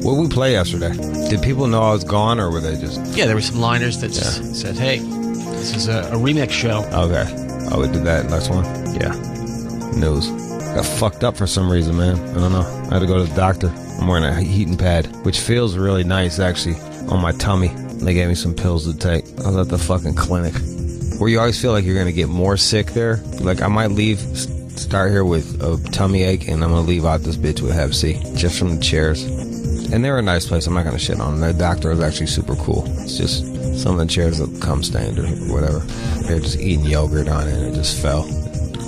What did we play yesterday? Did people know I was gone, or were they just... Yeah, there were some liners that just said, hey, this is a remix show. Okay. Oh, we did that last one? Yeah. News. Got fucked up for some reason, man. I don't know. I had to go to the doctor. I'm wearing a heating pad, which feels really nice, actually, on my tummy. They gave me some pills to take. I was at the fucking clinic. Where you always feel like you're going to get more sick there. Like, I might start here with a tummy ache, and I'm going to leave out this bitch with Hep C. Just from the chairs. And they're a nice place. I'm not going to shit on them. The doctor is actually super cool. It's just some of the chairs that come stained or whatever. They're just eating yogurt on it, and it just fell.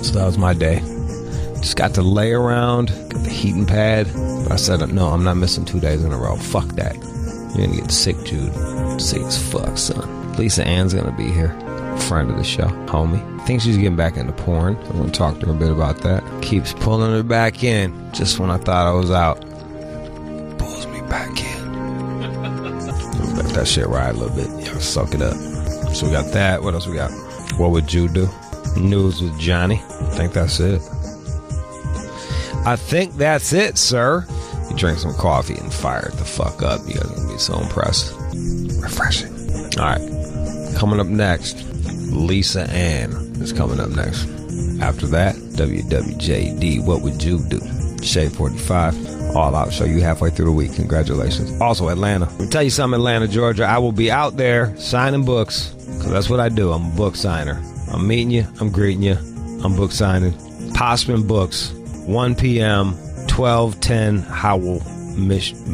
So that was my day. Just got to lay around, got the heating pad. But I said, no, I'm not missing 2 days in a row. Fuck that. You're going to get sick, Jude. Sick as fuck, son. Lisa Ann's going to be here. Friend of the show, homie. I think she's getting back into porn. I'm going to talk to her a bit about that. Keeps pulling her back in just when I thought I was out. Pulls me back in. Let that shit ride a little bit. Y'all suck it up. So we got that. What else we got? What would Jude do? News with Johnny. I think that's it. I think that's it, sir. You drink some coffee and fire it the fuck up. You guys are going to be so impressed. Refreshing. All right. Coming up next, Lisa Ann is coming up next. After that, WWJD, What Would Jude Do? Shade 45, all out show you halfway through the week. Congratulations. Also, Atlanta. Let me tell you something, Atlanta, Georgia. I will be out there signing books, because that's what I do. I'm a book signer. I'm meeting you. I'm greeting you. I'm book signing. Posman Books, 1 p.m., 1210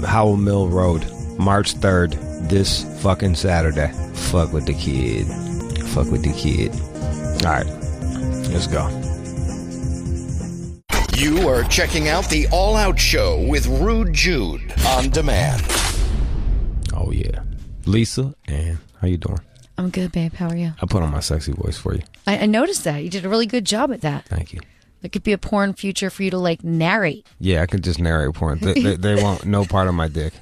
Howell Mill Road, March 3rd, this fucking Saturday. Fuck with the kid. Fuck with the kid. All right, let's go. You are checking out the All Out Show with Would Jude on demand. Oh yeah, Lisa Ann, how you doing? I'm good, babe. How are you? I put on my sexy voice for you. I noticed that. You did a really good job at that. Thank you. It could be a porn future for you to like narrate. Yeah, I could just narrate porn. They won't know part of my dick.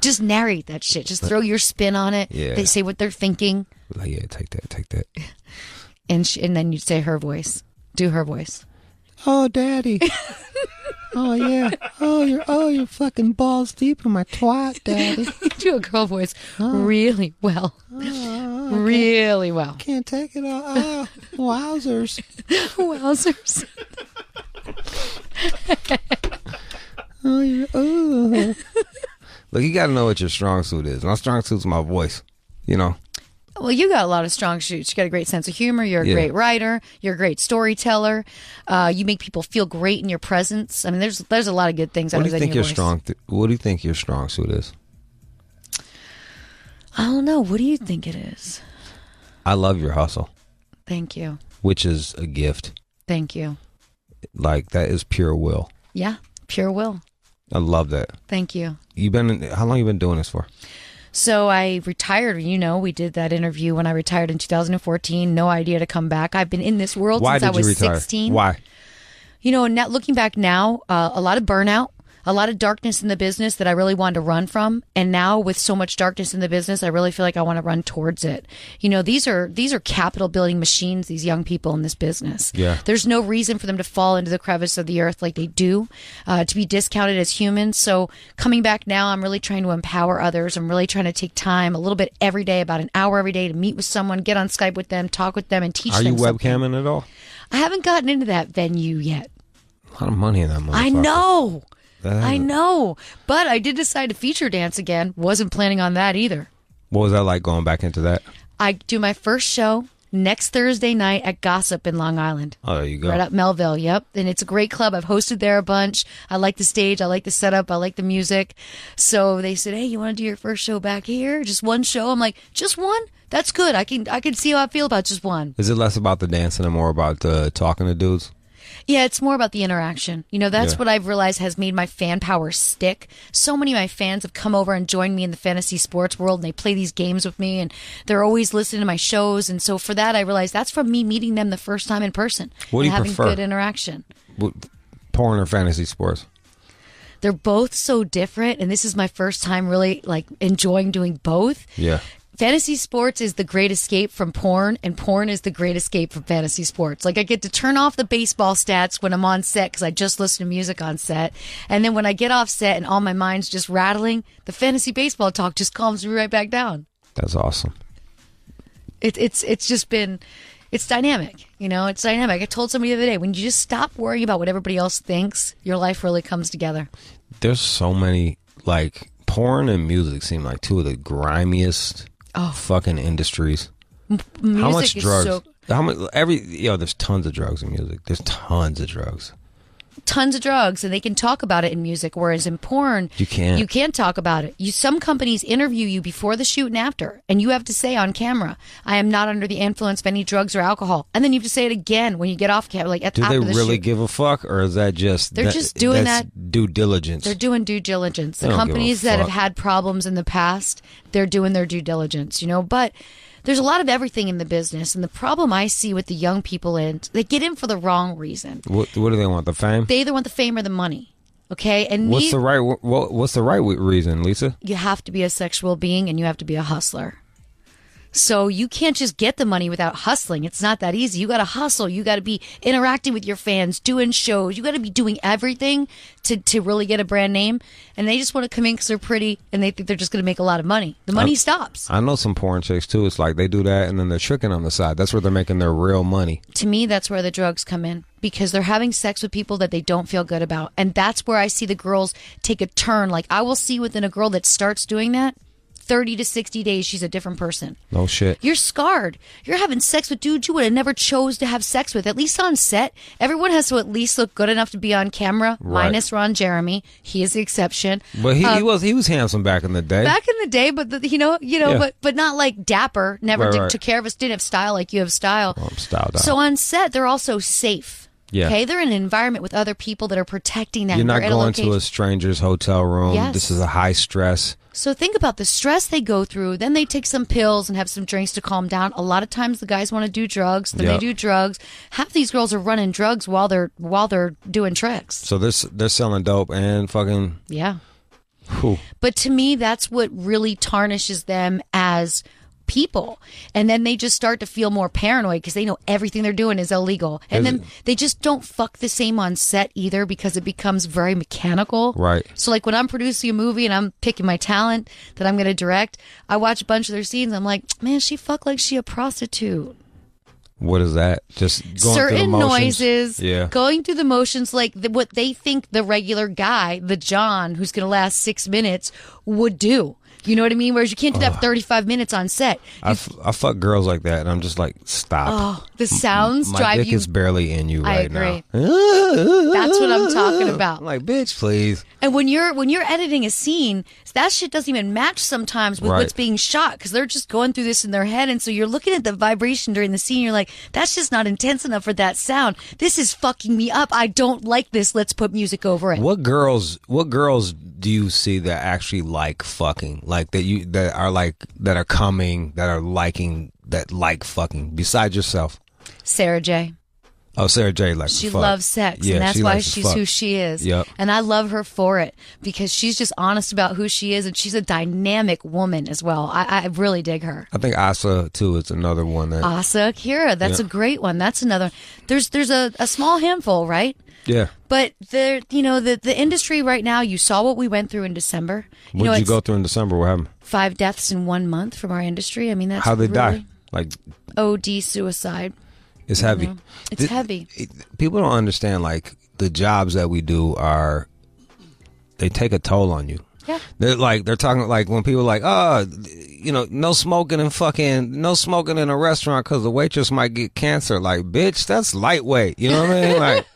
Just narrate that shit. Just throw your spin on it. Yeah. They say what they're thinking. Like, yeah, take that. And then you say her voice. Do her voice. Oh, daddy. Oh, yeah. Oh, you're fucking balls deep in my twat, daddy. You do a girl voice really well. Really well. Can't take it all. Oh, wowzers. Wowzers. Oh. Look, you got to know what your strong suit is. My strong suit's my voice, you know. Well, you got a lot of strong suits. You got a great sense of humor. You're a great writer. You're a great storyteller. You make people feel great in your presence. I mean, there's a lot of good things. What do you think What do you think your strong suit is? I don't know. What do you think it is? I love your hustle. Thank you. Which is a gift. Thank you. Like, that is pure will. Yeah, pure will. I love that. Thank you. How long you been doing this for? So I retired. We did that interview when I retired in 2014. No idea to come back. I've been in this world since I was 16. Why? Looking back now, a lot of burnout, a lot of darkness in the business that I really wanted to run from. And now with so much darkness in the business, I really feel like I want to run towards it. These are capital building machines, these young people in this business. Yeah. There's no reason for them to fall into the crevice of the earth like they do, to be discounted as humans. So coming back now, I'm really trying to empower others. I'm really trying to take time a little bit every day, about an hour every day, to meet with someone, get on Skype with them, talk with them, and teach them something. Are you webcamming at all? I haven't gotten into that venue yet. A lot of money in that motherfucker. I know. But I did decide to feature dance again. Wasn't planning on that either. What was that like, going back into that? I do my first show next Thursday night at Gossip in Long Island. Oh, there you go. Right up Melville, yep. And it's a great club. I've hosted there a bunch. I like the stage. I like the setup. I like the music. So they said, hey, you want to do your first show back here? Just one show? I'm like, just one? That's good. I can see how I feel about just one. Is it less about the dancing and more about talking to dudes? Yeah, it's more about the interaction. That's what I've realized has made my fan power stick. So many of my fans have come over and joined me in the fantasy sports world, and they play these games with me, and they're always listening to my shows. And so for that, I realized that's from me meeting them the first time in person. What do you having prefer? Good interaction. Porn or fantasy sports? They're both so different, and this is my first time really enjoying doing both. Yeah. fantasy sports is the great escape from porn, and porn is the great escape from fantasy sports. Like, I get to turn off the baseball stats when I'm on set because I just listen to music on set. And then when I get off set and all my mind's just rattling, the fantasy baseball talk just calms me right back down. That's awesome. It's just been, it's dynamic. It's dynamic. I told somebody the other day, when you just stop worrying about what everybody else thinks, your life really comes together. There's so many, like, porn and music seem like two of the grimiest fucking industries. Music how much is drugs? How much? There's tons of drugs in music. There's tons of drugs. Tons of drugs, and they can talk about it in music, whereas in porn you can't talk about it. Some companies interview you before the shoot and after, and you have to say on camera, I am not under the influence of any drugs or alcohol, and then you have to say it again when you get off camera, like after the shoot. Do they really give a fuck, or is that just they're just doing that due diligence? They're doing due diligence. The companies that have had problems in the past, they're doing their due diligence, but there's a lot of everything in the business, and the problem I see with the young people they get in for the wrong reason. What do they want? The fame? They either want the fame or the money. Okay, and what's the right reason, Lisa? You have to be a sexual being, and you have to be a hustler. So you can't just get the money without hustling. It's not that easy. You got to hustle. You got to be interacting with your fans, doing shows. You got to be doing everything to really get a brand name. And they just want to come in because they're pretty and they think they're just going to make a lot of money. The money stops. I know some porn chicks too. It's like they do that and then they're tricking on the side. That's where they're making their real money. To me, that's where the drugs come in, because they're having sex with people that they don't feel good about. And that's where I see the girls take a turn. Like, I will see within a girl that starts doing that, 30 to 60 days, she's a different person. No shit. You're scarred. You're having sex with dudes you would have never chose to have sex with. At least on set, everyone has to at least look good enough to be on camera. Right. Minus Ron Jeremy, he is the exception. But he was handsome back in the day. Back in the day, but but not like dapper. Never took care of us. Didn't have style like you have style. Well, I'm styled out. So on set, they're also safe. Yeah. Okay, they're in an environment with other people that are protecting them. You're not going to a stranger's hotel room. Yes. This is a high stress. So think about the stress they go through. Then they take some pills and have some drinks to calm down. A lot of times the guys want to do drugs. Then they do drugs. Half these girls are running drugs while they're doing tricks. So they're selling dope and fucking... Yeah. Whew. But to me, that's what really tarnishes them as people. And then they just start to feel more paranoid because they know everything they're doing is illegal. And then they just don't fuck the same on set either, because it becomes very mechanical. Right. So like when I'm producing a movie and I'm picking my talent that I'm going to direct, I watch a bunch of their scenes. I'm like, man, she fucked like she a prostitute. What is that? Just going certain through the motions? Noises, going through the motions, like what they think the regular guy, the John, who's going to last 6 minutes, would do. You know what I mean? Whereas you can't do that for 35 minutes on set. I fuck girls like that, and I'm just like, stop. Oh, the sounds drive you. My dick is barely in you right now. I agree. That's what I'm talking about. I'm like, bitch, please. And when you're editing a scene, that shit doesn't even match sometimes with what's being shot, because they're just going through this in their head. And so you're looking at the vibration during the scene. You're like, that's just not intense enough for that sound. This is fucking me up. I don't like this. Let's put music over it. What girls do you see that actually like fucking, like that are coming, that are liking, that like fucking, besides yourself? Sarah J. Oh, Sarah J. likes She fuck. loves sex, yeah, and that's why she's who she is. Yep. And I love her for it, because she's just honest about who she is, and she's a dynamic woman as well. I really dig her. I think Asa, too, is another one. Asa Akira, that's a great one. That's another. There's a small handful, right? Yeah. But the industry right now, you saw what we went through in December. What did you go through in December? What happened? 5 deaths in 1 month from our industry. I mean, that's how'd they really die? Like OD suicide. It's heavy. Mm-hmm. It's heavy. People don't understand, like, the jobs that we do they take a toll on you. Yeah. They're talking like when people are like, no smoking in a restaurant because the waitress might get cancer. Like, bitch, that's lightweight. You know what I mean? Like,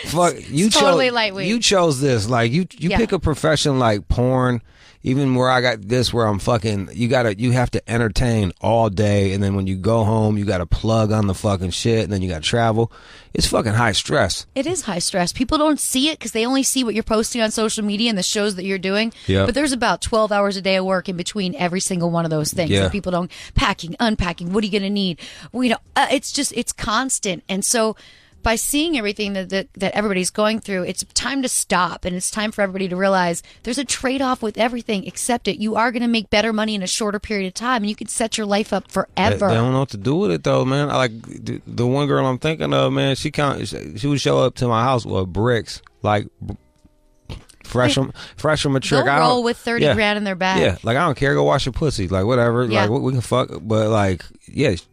fuck, you totally lightweight. You chose this. Like, you pick a profession like porn. Even where I got this, where I'm fucking, you have to entertain all day, and then when you go home, you got to plug on the fucking shit, and then you got to travel. It's fucking high stress. It is high stress. People don't see it because they only see what you're posting on social media and the shows that you're doing. Yep. But there's about 12 hours a day of work in between every single one of those things. Yeah. That people don't, packing, unpacking, what are you going to need? It's constant. And so by seeing everything that everybody's going through, it's time to stop, and it's time for everybody to realize there's a trade-off with everything. Accept it. You are going to make better money in a shorter period of time, and you can set your life up forever. They don't know what to do with it though, man. I like the one girl I'm thinking of, man. She would show up to my house with bricks, like fresh from mature. They'll roll with 30 grand in their bag. Yeah, like I don't care. Go wash your pussy, like whatever. Yeah. Like we can fuck, but like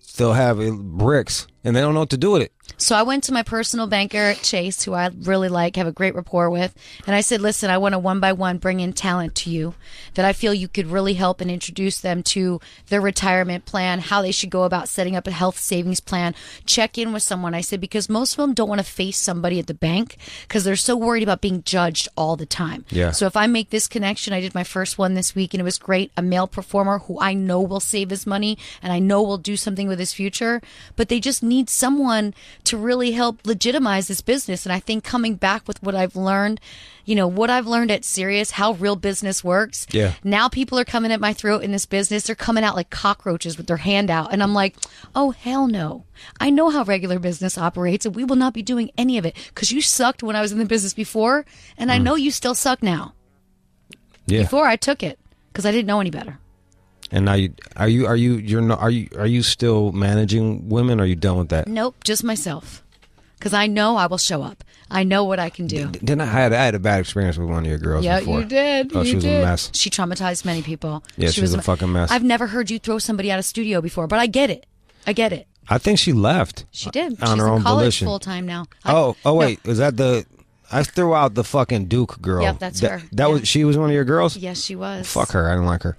still have bricks, and they don't know what to do with it. So I went to my personal banker at Chase, who I really like, have a great rapport with, and I said, listen, I want to one by one bring in talent to you that I feel you could really help and introduce them to their retirement plan, how they should go about setting up a health savings plan, check in with someone. I said, because most of them don't want to face somebody at the bank because they're so worried about being judged all the time. Yeah. So if I make this connection, I did my first one this week, and it was great. A male performer who I know will save his money and I know will do something with his future, but they just need someone to really help legitimize this business. And I think coming back with what I've learned, what I've learned at Sirius, how real business works. Yeah. Now people are coming at my throat in this business. They're coming out like cockroaches with their hand out. And I'm like, oh, hell no. I know how regular business operates, and we will not be doing any of it because you sucked when I was in the business before. And I know you still suck now. Yeah. Before I took it because I didn't know any better. And now are you still managing women? Or are you done with that? Nope, just myself. Because I know I will show up. I know what I can do. Then I had a bad experience with one of your girls before. You did. Oh, she was a mess. She traumatized many people. Yeah, she was a fucking mess. I've never heard you throw somebody out of studio before, but I get it. I think she left. She did. On She's her own in college volition. full time now. Wait, was that the? I threw out the fucking Duke girl. Yep, that's her. She was one of your girls? Yes, she was. Fuck her. I didn't like her.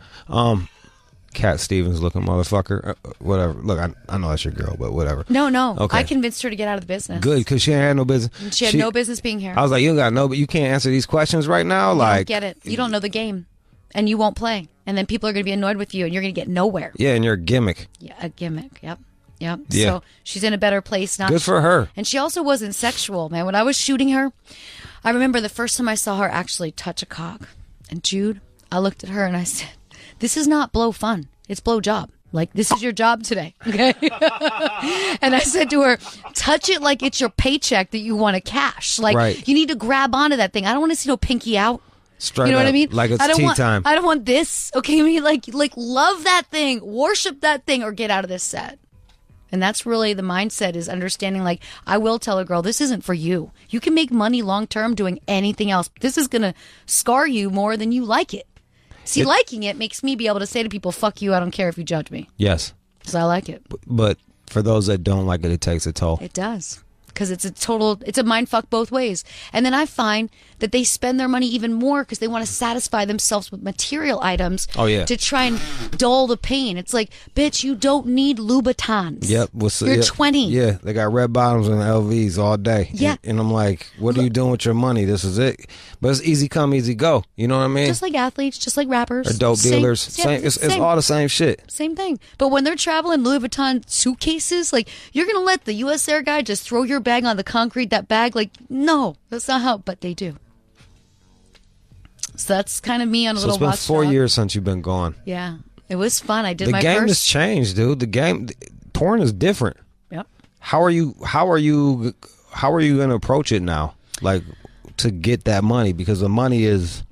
Cat Stevens looking motherfucker. Whatever. Look, I know that's your girl, but whatever. No. Okay. I convinced her to get out of the business. Good, because she had no business. She had no business being here. I was like, you got no, but you can't answer these questions right now. You Like, don't get it. You don't know the game, and you won't play, and then people are going to be annoyed with you, and you're going to get nowhere. Yeah, and you're a gimmick. Yeah, a gimmick. Yep. Yeah. So she's in a better place now. Good for her. And she also wasn't sexual, man. When I was shooting her, I remember the first time I saw her actually touch a cock. And Jude, I looked at her and I said, this is not blow fun. It's blow job. Like, this is your job today. Okay. And I said to her, touch it like it's your paycheck that you want to cash. Like, right. You need to grab onto that thing. I don't want to see no pinky out. Straight you know up, what I mean? like it's tea time. I don't want this. Okay. I mean, like love that thing, worship that thing, or get out of this set. And that's really the mindset, is understanding, like, I will tell a girl, this isn't for you. You can make money long term doing anything else. This is going to scar you more than you like it. See, liking it makes me be able to say to people, fuck you, I don't care if you judge me. Yes. Because I like it. But for those that don't like it, it takes a toll. It does. Because it's a mind fuck both ways. And then I find that they spend their money even more because they want to satisfy themselves with material items. Oh, yeah. To try and dull the pain. It's like, bitch, you don't need Louboutins. Yep. You're 20. Yeah, they got red bottoms and LVs all day. Yeah. And I'm like, what are you doing with your money? This is it. But it's easy come, easy go. You know what I mean? Just like athletes, just like rappers. Or dope dealers. It's all the same shit. Same thing. But when they're traveling Louis Vuitton suitcases, like, you're going to let the U.S. Air guy just throw your bag on the concrete, that bag? Like, no, that's not how, but they do. So that's kind of me on a little watchdog. So it's been 4 years since you've been gone. Yeah. It was fun. I did the my game first. has changed, dude. Porn is different. Yep. How are you going to approach it now? Like, to get that money, because the money is.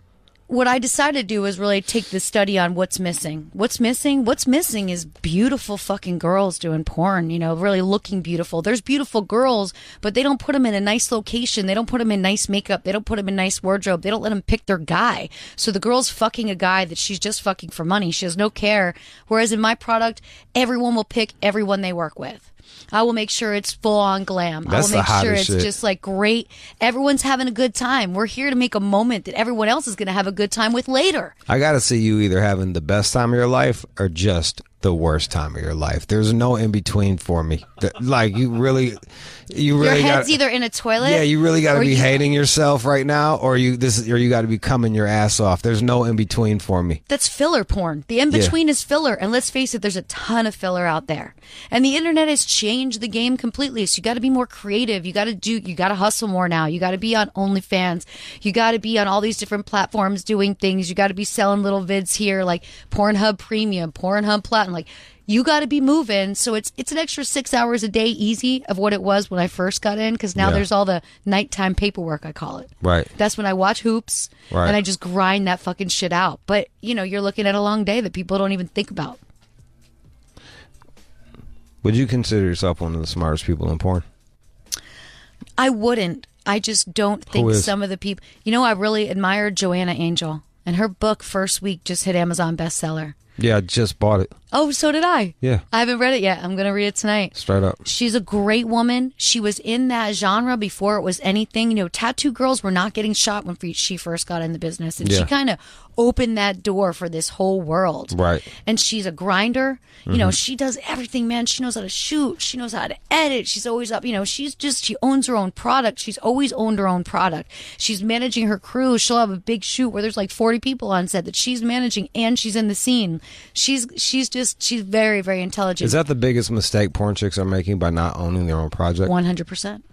What I decided to do was really take the study on what's missing. What's missing? What's missing is beautiful fucking girls doing porn, really looking beautiful. There's beautiful girls, but they don't put them in a nice location. They don't put them in nice makeup. They don't put them in nice wardrobe. They don't let them pick their guy. So the girl's fucking a guy that she's just fucking for money. She has no care. Whereas in my product, everyone will pick everyone they work with. I will make sure it's full on glam. That's I will make sure it's shit. just like great. Everyone's having a good time. We're here to make a moment that everyone else is going to have a good time with later. I got to see you either having the best time of your life or just the worst time of your life. There's no in between for me. Like, you really your head's either in a toilet. Yeah, you really got to be hating yourself right now, or you got to be coming your ass off. There's no in between for me. That's filler porn. The in between is filler, and let's face it, there's a ton of filler out there. And the internet has changed the game completely. So you got to be more creative. You got to hustle more now. You got to be on OnlyFans. You got to be on all these different platforms doing things. You got to be selling little vids here, like Pornhub Premium, Pornhub Platinum. Like, you got to be moving. So it's an extra 6 hours a day easy of what it was when I first got in, because now there's all the nighttime paperwork, I call it. Right. That's when I watch hoops and I just grind that fucking shit out. But, you know, you're looking at a long day that people don't even think about. Would you consider yourself one of the smartest people in porn? I wouldn't. I just don't think some of the people... You know, I really admired Joanna Angel, and her book, First Week, just hit Amazon bestseller. Yeah, I just bought it. Oh, so did I. Yeah. I haven't read it yet. I'm going to read it tonight. Straight up. She's a great woman. She was in that genre before it was anything. You know, tattoo girls were not getting shot when she first got in the business. And she kind of opened that door for this whole world. Right. And she's a grinder. You know, she does everything, man. She knows how to shoot. She knows how to edit. She's always up. You know, she owns her own product. She's always owned her own product. She's managing her crew. She'll have a big shoot where there's like 40 people on set that she's managing, and she's in the scene. She's very, very intelligent. Is that the biggest mistake porn chicks are making, by not owning their own project? 100%.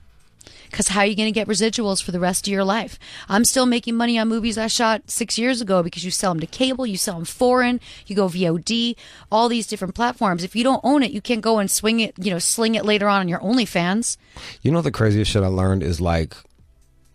Because how are you going to get residuals for the rest of your life? I'm still making money on movies I shot 6 years ago because you sell them to cable, you sell them foreign, you go VOD, all these different platforms. If you don't own it, you can't go and sling it later on your OnlyFans. You know, the craziest shit I learned is like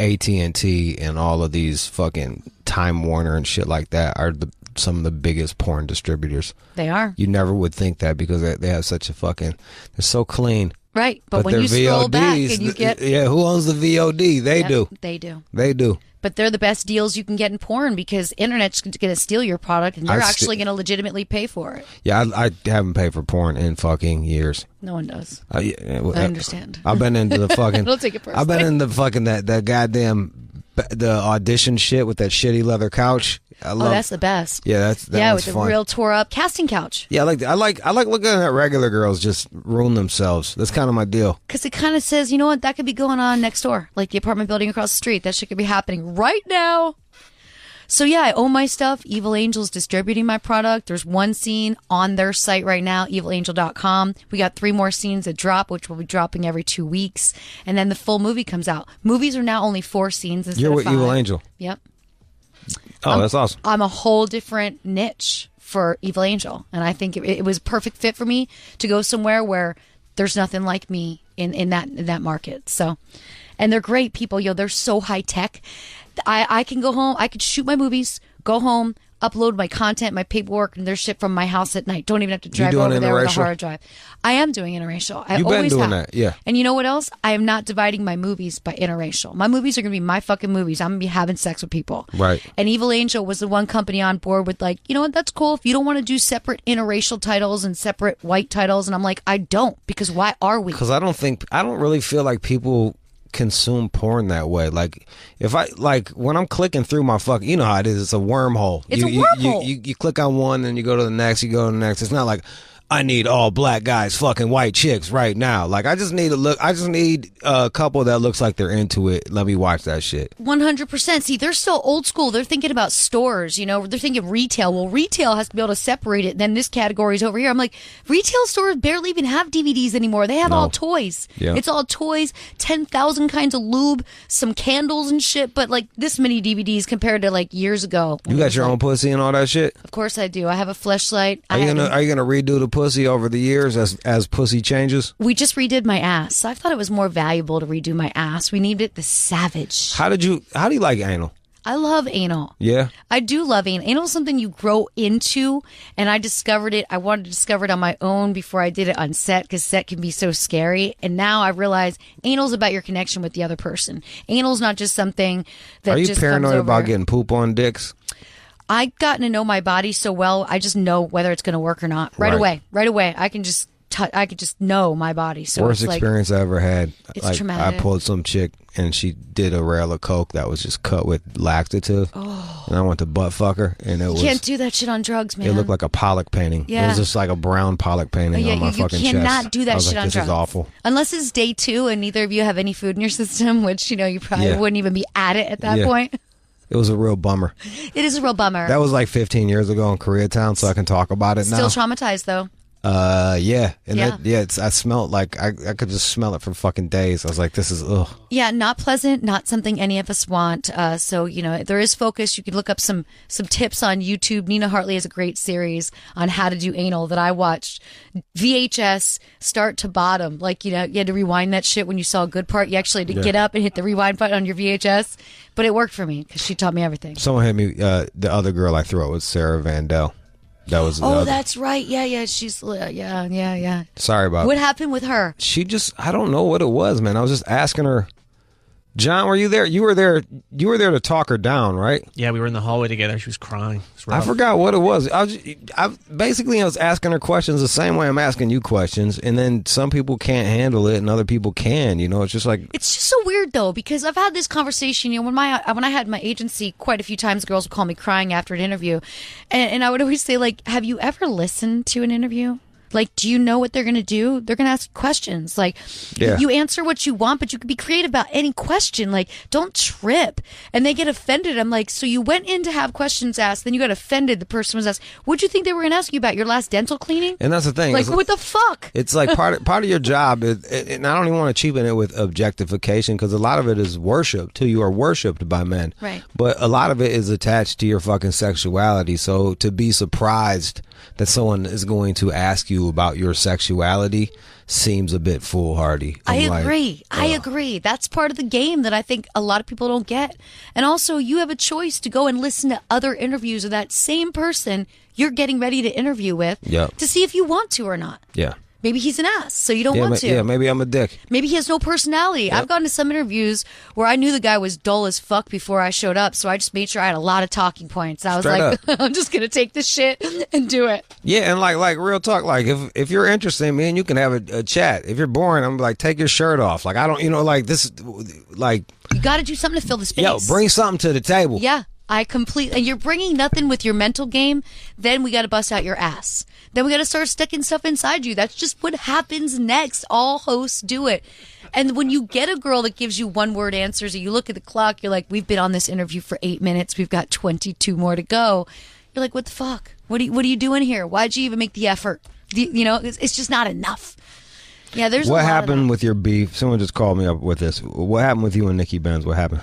AT&T and all of these fucking Time Warner and shit like that are some of the biggest porn distributors. They are. You never would think that because they have such a fucking... They're so clean. Right, but when you scroll back and you get... Yeah, who owns the VOD? They do. They do. They do. But they're the best deals you can get in porn because internet's going to steal your product and you're actually going to legitimately pay for it. Yeah, I haven't paid for porn in fucking years. No one does. I understand. I've been into the fucking... Don't take it personally. I've been in the fucking that goddamn the audition shit with that shitty leather couch. That's the best. Yeah, with the fun. real tore up casting couch. Yeah, I like looking at regular girls just ruin themselves. That's kind of my deal. Because it kind of says, you know what, that could be going on next door, like the apartment building across the street. That shit could be happening right now. So yeah, I own my stuff. Evil Angel's distributing my product. There's one scene on their site right now, evilangel.com. We got 3 more scenes that drop, which will be dropping every 2 weeks, and then the full movie comes out. Movies are now only 4 scenes instead of 5. You're with 5. Evil Angel. Yep. Oh, that's awesome. I'm a whole different niche for Evil Angel, and I think it was a perfect fit for me to go somewhere where there's nothing like me in that market. So, and they're great people. They're so high tech. I can go home. I could shoot my movies, go home, upload my content, my paperwork, and their shit from my house at night. Don't even have to drive over there with a hard drive. I am doing interracial. You've been doing that, yeah. And you know what else? I am not dividing my movies by interracial. My movies are going to be my fucking movies. I'm going to be having sex with people. Right. And Evil Angel was the one company on board with like, you know what? That's cool. If you don't want to do separate interracial titles and separate white titles. And I'm like, I don't. Because why are we? Because I don't really feel like people consume porn that way. Like if when I'm clicking through my fucking, you know how it is, it's a wormhole. It's a wormhole. You click on one and you go to the next, you go to the next. It's not like I need all black guys fucking white chicks right now. Like I just need a couple that looks like they're into it. Let me watch that shit. 100%. See, they're still old school. They're thinking about stores, they're thinking retail. Well, retail has to be able to separate it. Then this category's over here. I'm like, retail stores barely even have DVDs anymore. They have all toys. Yeah. It's all toys, 10,000 kinds of lube, some candles and shit, but like this many DVDs compared to like years ago. You got your own pussy and all that shit? Of course I do. I have a fleshlight. Are you gonna redo the pussy over the years as pussy changes? We just redid my ass. I thought it was more valuable to redo my ass. We named it the Savage. How do you like anal? I love anal. Yeah? I do love anal. Anal is something you grow into, and I discovered it. I wanted to discover it on my own before I did it on set, because set can be so scary. And now I realize anal is about your connection with the other person. Anal is not just something that just comes over. Are you paranoid about getting poop on dicks? I've gotten to know my body so well, I just know whether it's going to work or not. Right away. I can just know my body. So worst experience I ever had. It's traumatic. I pulled some chick and she did a rail of coke that was just cut with laxative. Oh. And I went to butt fuck her, and you can't do that shit on drugs, man. It looked like a Pollock painting. Yeah. It was just like a brown Pollock painting on my fucking chest. You cannot do that shit on drugs. This is awful. Unless it's day 2 and neither of you have any food in your system, which you probably wouldn't even be at it at that point. It was a real bummer. It is a real bummer. That was like 15 years ago in Koreatown, so I can talk about it now. Still traumatized, though. Yeah. And Yeah. I smelled like I could just smell it for fucking days. I was like, this is ugh. Yeah, not pleasant, not something any of us want. So, there is focus. You could look up some tips on YouTube. Nina Hartley has a great series on how to do anal that I watched. VHS, start to bottom. Like, you had to rewind that shit when you saw a good part. You actually had to get up and hit the rewind button on your VHS. But it worked for me because she taught me everything. Someone had me, the other girl I threw out was Sarah Vandell. That was that's right. Yeah. She's yeah. Sorry about what happened with her. She just, I don't know what it was, man. I was just asking her. John, were you there? You were there to talk her down, right? Yeah, we were in the hallway together. She was crying. I forgot what it was. I was asking her questions the same way I'm asking you questions, and then some people can't handle it and other people can. It's just like, it's just so weird though, because I've had this conversation. When I had my agency, quite a few times girls would call me crying after an interview, and I would always say, like, have you ever listened to an interview? Like, do you know what they're going to do? They're going to ask questions. Like, you answer what you want, but you can be creative about any question. Like, don't trip. And they get offended. I'm like, so you went in to have questions asked, then you got offended. The person was asked, what'd you think they were going to ask you about? Your last dental cleaning? And that's the thing. Like, what the fuck? It's like part of your job. And I don't even want to cheapen it with objectification, because a lot of it is worship, too. You are worshipped by men. Right. But a lot of it is attached to your fucking sexuality. So to be surprised that someone is going to ask you about your sexuality seems a bit foolhardy. I agree. That's part of the game that I think a lot of people don't get. And also, you have a choice to go and listen to other interviews of that same person you're getting ready to interview with to see if you want to or not. Yeah. Maybe he's an ass, so you don't want to. Yeah, maybe I'm a dick. Maybe he has no personality. Yep. I've gone to some interviews where I knew the guy was dull as fuck before I showed up, so I just made sure I had a lot of talking points. I was I'm just going to take this shit and do it. Yeah, and like real talk, like if you're interested in me and you can have a chat. If you're boring, I'm like, take your shirt off. Like, I don't, this, like. You got to do something to fill the space. Yo, bring something to the table. Yeah. And you're bringing nothing with your mental game, then we got to bust out your ass. Then we got to start sticking stuff inside you. That's just what happens next. All hosts do it. And when you get a girl that gives you one-word answers, and you look at the clock, you're like, we've been on this interview for 8 minutes. We've got 22 more to go. You're like, what the fuck? What are you doing here? Why'd you even make the effort? It's just not enough. Yeah, there's what happened with your beef? Someone just called me up with this. What happened with you and Nikki Benz? What happened?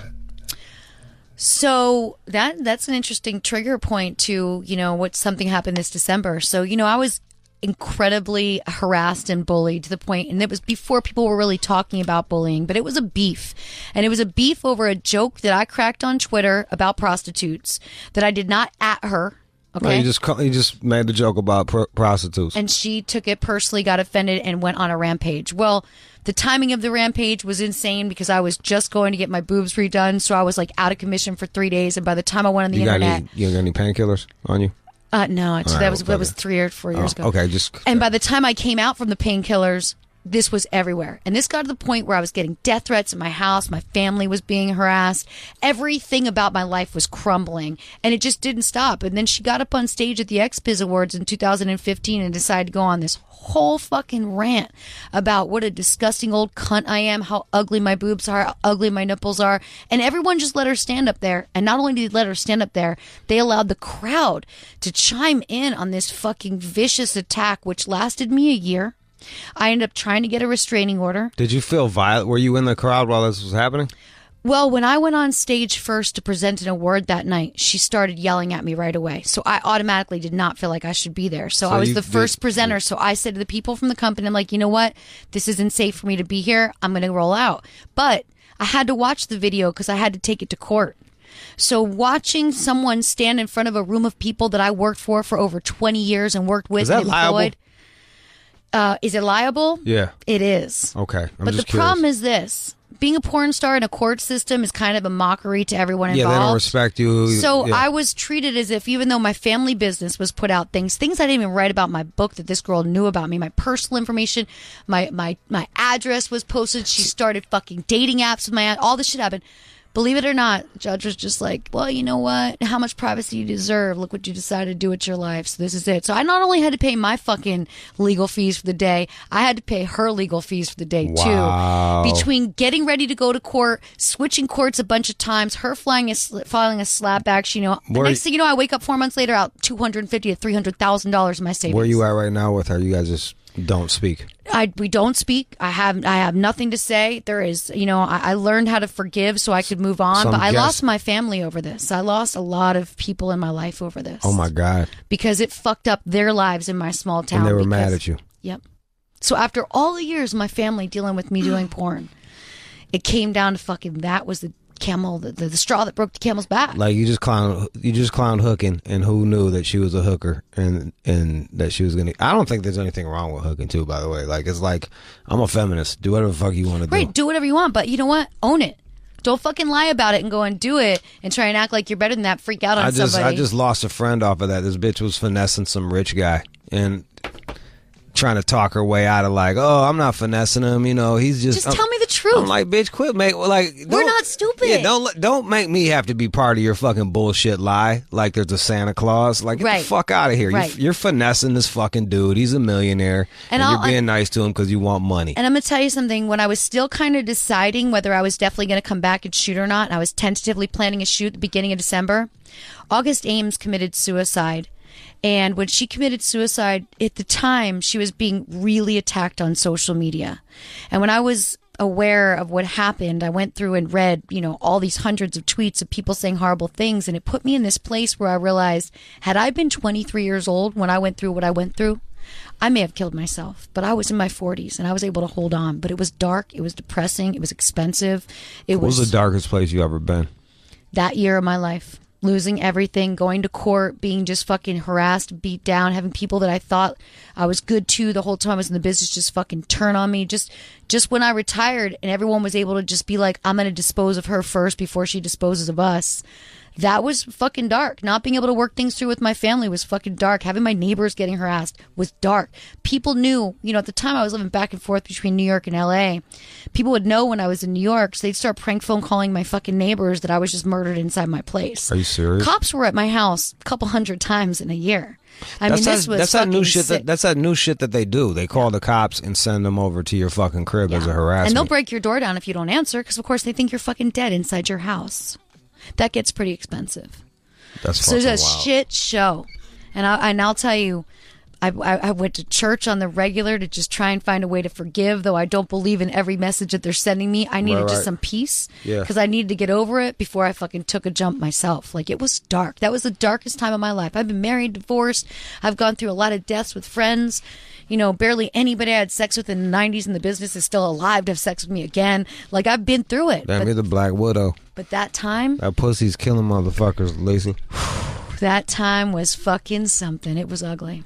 So that's an interesting trigger point to, what something happened this December. So, I was incredibly harassed and bullied to the point, and it was before people were really talking about bullying, but it was a beef. And it was a beef over a joke that I cracked on Twitter about prostitutes that I did not at her. Okay. No, you just made the joke about prostitutes. And she took it personally, got offended, and went on a rampage. Well, the timing of the rampage was insane because I was just going to get my boobs redone, so I was like out of commission for 3 days. And by the time I went on the internet, you got any painkillers on you? No, that was 3 or 4 years ago. Okay, and by the time I came out from the painkillers, this was everywhere. And this got to the point where I was getting death threats in my house. My family was being harassed. Everything about my life was crumbling. And it just didn't stop. And then she got up on stage at the XBiz Awards in 2015 and decided to go on this whole fucking rant about what a disgusting old cunt I am, how ugly my boobs are, how ugly my nipples are. And everyone just let her stand up there. And not only did they let her stand up there, they allowed the crowd to chime in on this fucking vicious attack, which lasted me a year. I ended up trying to get a restraining order. Did you feel violent? Were you in the crowd while this was happening? Well, when I went on stage first to present an award that night, she started yelling at me right away. So I automatically did not feel like I should be there. So I was the first presenter. So I said to the people from the company, I'm like, you know what? This isn't safe for me to be here. I'm going to roll out. But I had to watch the video because I had to take it to court. So watching someone stand in front of a room of people that I worked for over 20 years and worked with and employed. Is it liable? Yeah. It is. Okay. But the problem is this. Being a porn star in a court system is kind of a mockery to everyone involved. Yeah, they don't respect you. So I was treated as if, even though my family business was put out things I didn't even write about in my book that this girl knew about me, my personal information, my address was posted. She started fucking dating apps with my aunt. All this shit happened. Believe it or not, the judge was just like, well, you know what? How much privacy you deserve. Look what you decided to do with your life. So this is it. So I not only had to pay my fucking legal fees for the day, I had to pay her legal fees for the day, too. Between getting ready to go to court, switching courts a bunch of times, her filing a slap action, the next thing you know, I wake up 4 months later out $250,000 to $300,000 in my savings. Where you at right now with her? You guys just don't speak. We don't speak. I have nothing to say. There is, I learned how to forgive so I could move on. But I lost my family over this. I lost a lot of people in my life over this. Oh my God! Because it fucked up their lives in my small town. And they were mad at you. Yep. So after all the years of my family dealing with me doing porn, it came down to fucking that was the camel, the straw that broke the camel's back. Like you just clowned hooking, and who knew that she was a hooker and that she was gonna. I don't think there's anything wrong with hooking too. By the way, like it's like I'm a feminist. Do whatever the fuck you want to do. Right, do whatever you want, but you know what? Own it. Don't fucking lie about it and go and do it and try and act like you're better than that. Freak out on somebody. I just lost a friend off of that. This bitch was finessing some rich guy and trying to talk her way out of like, oh, I'm not finessing him. He's just tell me the truth. I'm like, bitch, quit, mate. Like, we're not stupid. Yeah, don't make me have to be part of your fucking bullshit lie. Like there's a Santa Claus. Like, get the fuck out of here. Right. You're finessing this fucking dude. He's a millionaire, and you're being nice to him because you want money. And I'm gonna tell you something. When I was still kind of deciding whether I was definitely gonna come back and shoot or not, and I was tentatively planning a shoot at the beginning of December, August Ames committed suicide. And when she committed suicide, at the time, she was being really attacked on social media. And when I was aware of what happened, I went through and read, all these hundreds of tweets of people saying horrible things. And it put me in this place where I realized, had I been 23 years old when I went through what I went through, I may have killed myself. But I was in my 40s and I was able to hold on. But it was dark. It was depressing. It was expensive. What was the darkest place you ever been? That year of my life. Losing everything, going to court, being just fucking harassed, beat down, having people that I thought I was good to the whole time I was in the business just fucking turn on me. Just when I retired and everyone was able to just be like, I'm going to dispose of her first before she disposes of us. That was fucking dark. Not being able to work things through with my family was fucking dark. Having my neighbors getting harassed was dark. People knew, at the time I was living back and forth between New York and LA. People would know when I was in New York, so they'd start prank phone calling my fucking neighbors that I was just murdered inside my place. Are you serious? Cops were at my house a couple hundred times in a year. This was that's that new shit. sick. That's that new shit that they do. They call the cops and send them over to your fucking crib as a harassment. And they'll break your door down if you don't answer, because of course they think you're fucking dead inside your house. That gets pretty expensive. That's so it's a wild. shit show. And I'll tell you, I went to church on the regular to just try and find a way to forgive, though I don't believe in every message that they're sending me. I needed just some peace because I needed to get over it before I fucking took a jump myself. Like, it was dark. That was the darkest time of my life. I've been married, divorced. I've gone through a lot of deaths with friends. Barely anybody I had sex with in the 90s in the business is still alive to have sex with me again. Like, I've been through it. Damn, you're the Black Widow. But that time... That pussy's killing motherfuckers, Lacey. That time was fucking something. It was ugly.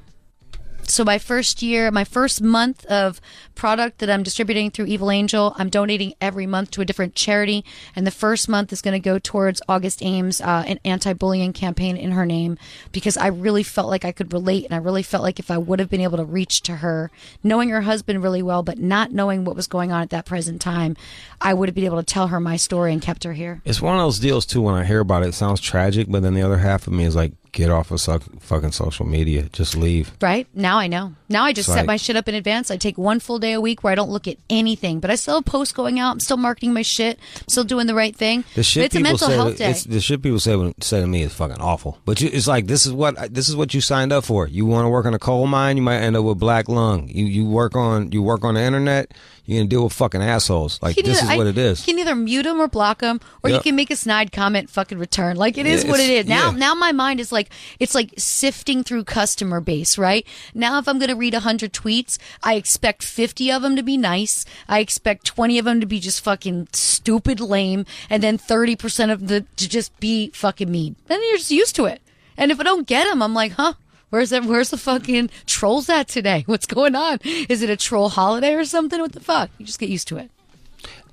So my first month of product that I'm distributing through Evil Angel, I'm donating every month to a different charity. And the first month is going to go towards August Ames, an anti-bullying campaign in her name, because I really felt like I could relate. And I really felt like if I would have been able to reach to her, knowing her husband really well, but not knowing what was going on at that present time, I would have been able to tell her my story and kept her here. It's one of those deals, too, when I hear about it, it sounds tragic, but then the other half of me is like, get off of fucking social media. Just leave. Right? Now I know. Now I just set my shit up in advance. I take one full day a week where I don't look at anything. But I still have posts going out. I'm still marketing my shit. I'm still doing the right thing. It's a mental health day. The shit people say to me is fucking awful. But it's like, this is what you signed up for. You want to work in a coal mine, you might end up with black lung. You work on the internet, you're going to deal with fucking assholes. Like, this is what it is. You can either mute them or block them, or you can make a snide comment, fucking return. Like, it is what it is. Now my mind is like, it's like sifting through customer base, right? Now if I'm going to read 100 tweets, I expect 50 of them to be nice. I expect 20 of them to be just fucking stupid lame, and then 30% of them to just be fucking mean. Then you're just used to it. And if I don't get them, I'm like, huh? Where's the fucking trolls at today? What's going on? Is it a troll holiday or something? What the fuck? You just get used to it.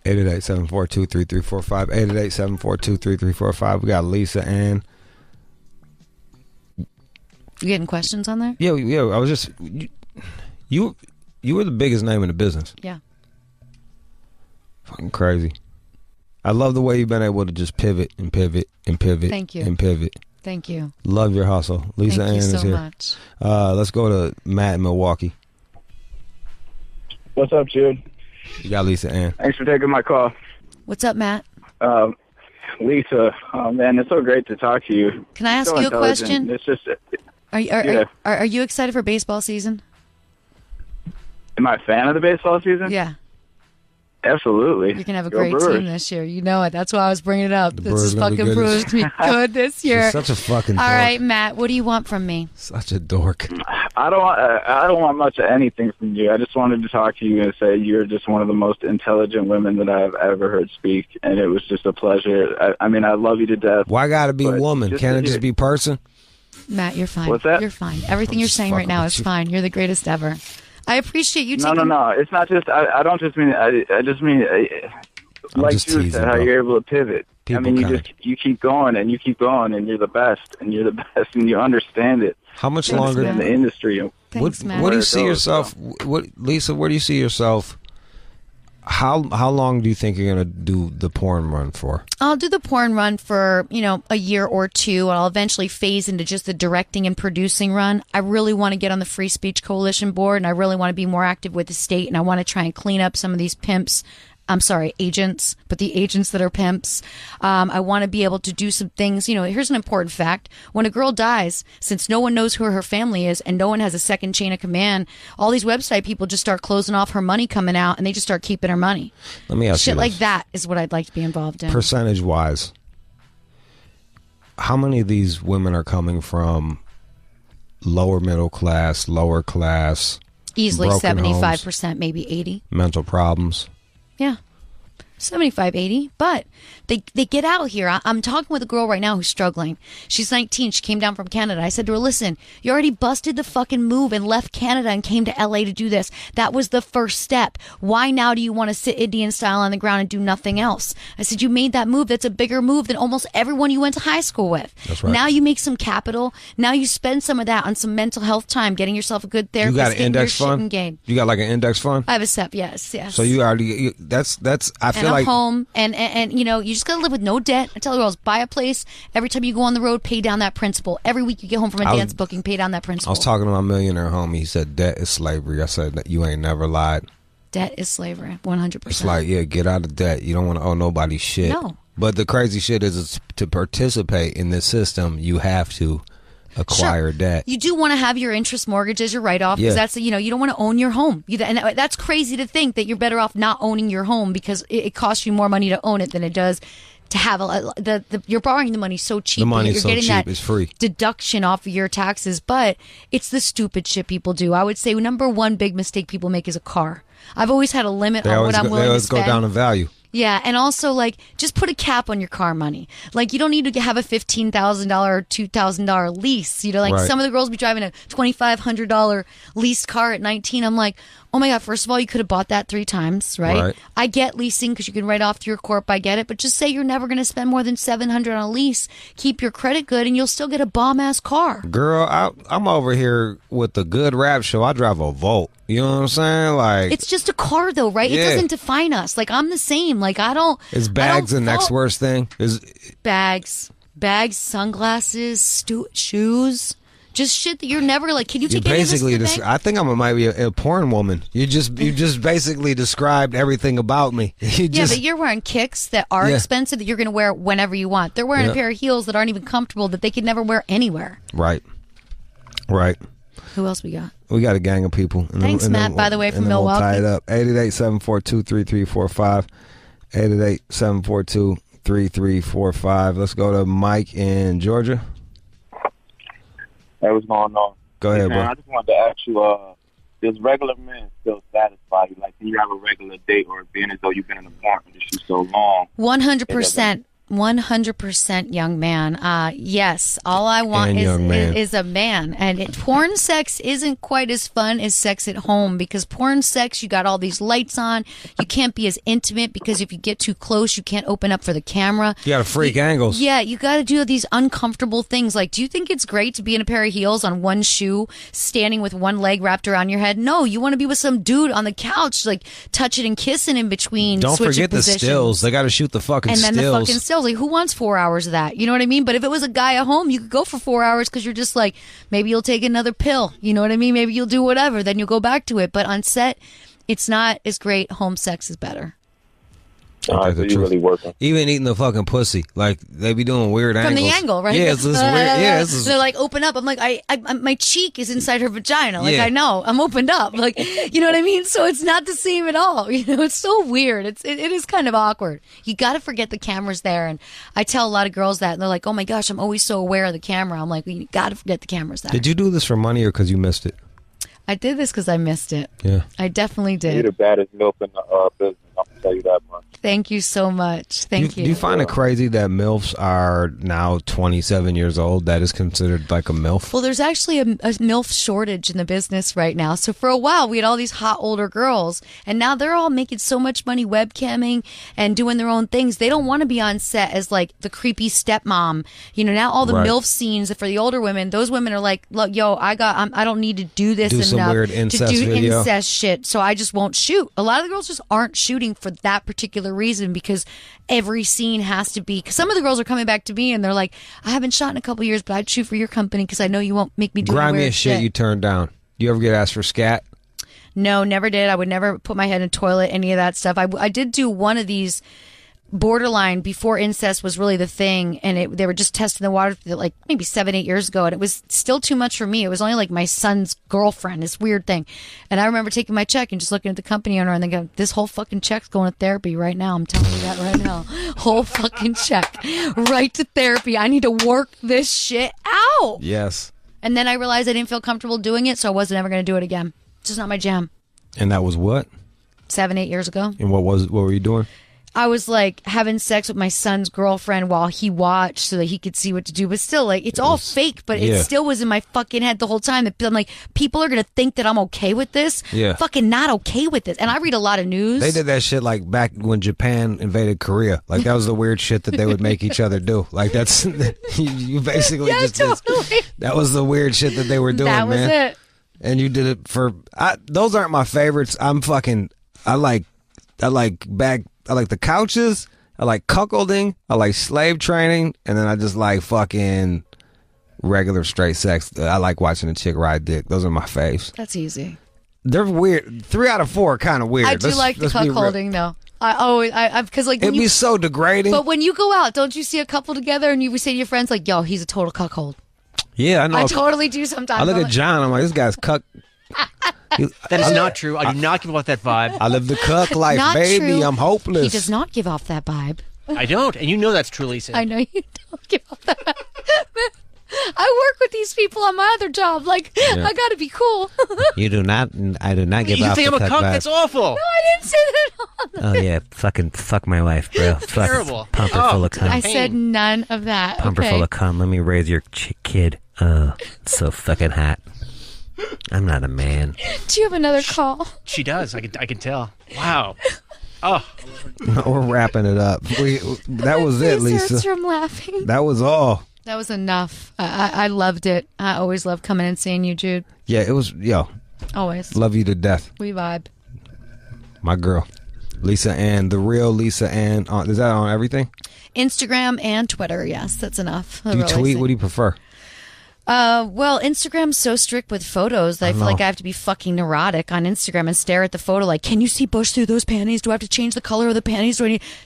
888-742-3345. 888-742-3345. We got Lisa Ann. You getting questions on there? Yeah. I was just... You were the biggest name in the business. Yeah. Fucking crazy. I love the way you've been able to just pivot and pivot and pivot. Thank you. And pivot. Thank you. Love your hustle. Lisa Ann is here. Thank you so much. Let's go to Matt in Milwaukee. What's up, Jude? You got Lisa Ann. Thanks for taking my call. What's up, Matt? Lisa, oh man, it's so great to talk to you. Can I ask so you a question? It's just, Are you excited for baseball season? am I a fan of the baseball season? Yeah. Absolutely. You're going to have a Go great Brewers. team this year. You know it. That's why I was bringing it up. This Brewers is gonna be fucking good. proved to be good this year. She's such a fucking dork. All right, Matt, what do you want from me? Such a dork. I don't want much of anything from you. I just wanted to talk to you and say you're just one of the most intelligent women that I've ever heard speak, and it was just a pleasure. I mean, I love you to death. Why gotta be But woman? just Can't to it just hear- be person? Matt, you're fine. What's that? You're fine. Everything you're just saying right fucking now with is you. fine. You're the greatest ever. I appreciate you taking... No. It's not just. I don't just mean. I just mean. Like just you teasing, said, how bro. you're able to pivot. People I mean, kinda- you keep going and you keep going, and you're the best, and you're the best, and you understand it. How much You longer? understand the industry. Thanks, Matt. What do you Where it see goes, yourself? What, Lisa? Where do you see yourself? How long do you think you're gonna do the porn run for? I'll do the porn run for, a year or two, and I'll eventually phase into just the directing and producing run. I really want to get on the Free Speech Coalition board, and I really want to be more active with the state, and I want to try and clean up some of these pimps. I'm sorry, agents, but the agents that are pimps. I want to be able to do some things. Here's an important fact. When a girl dies, since no one knows who her family is and no one has a second chain of command, all these website people just start closing off her money coming out, and they just start keeping her money. Let me ask you Shit this. like that is what I'd like to be involved in. Percentage wise, how many of these women are coming from lower middle class, lower class, Easily broken 75%, maybe 80. mental problems? Yeah. 75, 80. But they get out here. I'm talking with a girl right now who's struggling. She's 19. She came down from Canada. I said to her, listen, you already busted the fucking move and left Canada and came to LA to do this. That was the first step. Why now do you want to sit Indian style on the ground and do nothing else? I said, you made that move. That's a bigger move than almost everyone you went to high school with. That's right. Now you make some capital. Now you spend some of that on some mental health time, getting yourself a good You therapist. got an getting index your shit fund? engaged. You got like an index fund? I have a SEP, yes. So you already that's I And feel a like home, and you just gotta live with no debt. I tell girls, buy a place. Every time you go on the road, pay down that principal. Every week you get home from a dance booking, pay down that I principal. was talking to my millionaire homie. He said debt is slavery. I said that you ain't never lied. Debt is slavery, 100%. It's like, yeah, get out of debt. You don't want to owe nobody shit. No. But the crazy shit is to participate in this system, you have to acquire debt. You do want to have your interest mortgage as your write-off because Yeah. that's you don't want to own your home. And that's crazy to think that you're better off not owning your home because it costs you more money to own it than it does to have you're borrowing the money so cheap. The money's you're so getting cheap, that it's free. deduction off of your taxes, but it's the stupid shit people do. I would say number one big mistake people make is a car. I've always had a limit on what I'm willing to spend. Go down in value. Yeah, and also, just put a cap on your car money. You don't need to have a $15,000 or $2,000 lease. Right. Some of the girls be driving a $2,500 leased car at 19. I'm like, oh my God, first of all, you could have bought that 3 times, right? Right. I get leasing because you can write off to your corp. I get it. But just say you're never going to spend more than $700 on a lease. Keep your credit good, and you'll still get a bomb-ass car. Girl, I'm over here with the good rap show. I drive a Volt. You know what I'm saying? It's just a car, though, right? Yeah. It doesn't define us. I'm the same. I don't. Is bags the next worst thing? Bags, sunglasses, shoes, just shit that you're never can you You take any of this to basically, the bank? I think might be a porn woman. You just basically described everything about me. Yeah, but you're wearing kicks that are Yeah. expensive that you're going to wear whenever you want. They're wearing Yeah. a pair of heels that aren't even comfortable that they could never wear anywhere. Right. Who else we got? We got a gang of people. Thanks, Matt, by the way, from Milwaukee. We'll tie it up. 888-742-3345. 888-742-3345. Let's go to Mike in Georgia. Hey, what's going on? Go ahead, man, bro. I just wanted to ask you, does regular men still satisfy you? Can you have a regular date or being as though you've been in the porn industry so long? 100%. 100% young man. Yes, all I want is a man. And porn sex isn't quite as fun as sex at home, because porn sex, you got all these lights on. You can't be as intimate because if you get too close, you can't open up for the camera. You got to freak angles. Yeah, you got to do these uncomfortable things. Like, do you think it's great to be in a pair of heels on one shoe, standing with one leg wrapped around your head? No, you want to be with some dude on the couch, like touching and kissing in between. Don't forget the stills. They got to shoot the fucking stills. And then the fucking stills. Like, who wants 4 hours of that? You know what I mean? But if it was a guy at home, you could go for 4 hours because you're just like, maybe you'll take another pill. You know what I mean? Maybe you'll do whatever. Then you'll go back to it. But on set, it's not as great. Home sex is better. So you really working. Even eating the fucking pussy, like they be doing weird angles. From the angle, right? Yeah, it's this weird. Yeah, they're like, open up. I'm like, I my cheek is inside her vagina. Like, I know, I'm opened up. Like, you know what I mean? So it's not the same at all. You know, it's so weird. It is kind of awkward. You got to forget the camera's there. And I tell a lot of girls that, and they're like, oh my gosh, I'm always so aware of the camera. I'm like, you got to forget the camera's there. Did you do this for money or because you missed it? I did this because I missed it. Yeah, I definitely did. You're the baddest MILF in the business. I'm gonna tell you that much. Thank you so much. Thank you. Do you find it crazy that MILFs are now 27 years old? That is considered like a MILF? Well, there's actually a MILF shortage in the business right now. So for a while, we had all these hot older girls, and now they're all making so much money webcamming and doing their own things. They don't want to be on set as like the creepy stepmom. You know, now all the MILF scenes for the older women, those women are like, look, yo, I don't need to do this some enough weird incest to do video. incest shit, so I just won't shoot. A lot of the girls just aren't shooting for that particular reason, because every scene has to be, because some of the girls are coming back to me and they're like, I haven't shot in a couple years, but I'd shoot for your company because I know you won't make me do grimy weird shit you turned down. Do you ever get asked for scat? No, never did. I would never put my head in a toilet, any of that stuff. I did do one of these borderline before incest was really the thing, and they were just testing the water like maybe 7-8 years ago, and it was still too much for me. It was only like my son's girlfriend, this weird thing. And I remember taking my check and just looking at the company owner and thinking, this whole fucking check's going to therapy right now. I'm telling you that right now. Whole fucking check right to therapy. I need to work this shit out. Yes. And then I realized I didn't feel comfortable doing it, so I wasn't ever going to do it again. It's just not my jam. And that was what? 7-8 years ago. And what were you doing? I was like having sex with my son's girlfriend while he watched so that he could see what to do. But still, like, it's all fake, but it still was in my fucking head the whole time. I'm like, people are going to think that I'm okay with this. Yeah. Fucking not okay with this. And I read a lot of news. They did that shit like back when Japan invaded Korea. Like, that was the weird shit that they would make each other do. Like, that's, you basically totally. That was the weird shit that they were doing, man. That was it. And you did it for, those aren't my favorites. I like the couches. I like cuckolding. I like slave training. And then I just like fucking regular straight sex. I like watching a chick ride dick. Those are my faves. That's easy. They're weird. 3 out of 4 are kind of weird. I do like the cuckolding, though. Because like it'd be so degrading. But when you go out, don't you see a couple together and you say to your friends like, "Yo, he's a total cuckold." Yeah, I know. I totally do sometimes. I look at John. I'm like, this guy's cuck. That is not true. I do not give off that vibe. I live the cuck life, Not baby. true. I'm hopeless. He does not give off that vibe. I don't, and you know that's true, Lisa. I know you don't give off that vibe. I work with these people on my other job. Like, I got to be cool. You do not. I do not give you off think the I'm a cuck cuck? vibe. That's awful. No, I didn't say that at all. Oh yeah, fucking fuck my wife, bro. Terrible. Pump her full of cum. I said none of that. Pump her full of cum. Let me raise your kid. It's so fucking hot. I'm not a man. Do you have another call? She does. I can tell. Wow. Oh. No, we're wrapping it up. That was it, Lisa. From laughing. That was all. That was enough. I loved it. I always love coming and seeing you, Jude. Yeah, it was. Yo, always love you to death. We vibe. My girl, Lisa Ann, the real Lisa Ann. Is that on everything? Instagram and Twitter. Yes, that's enough. Do you tweet? What do you prefer? Well, Instagram's so strict with photos that I feel like I have to be fucking neurotic on Instagram and stare at the photo like, can you see bush through those panties? Do I have to change the color of the panties?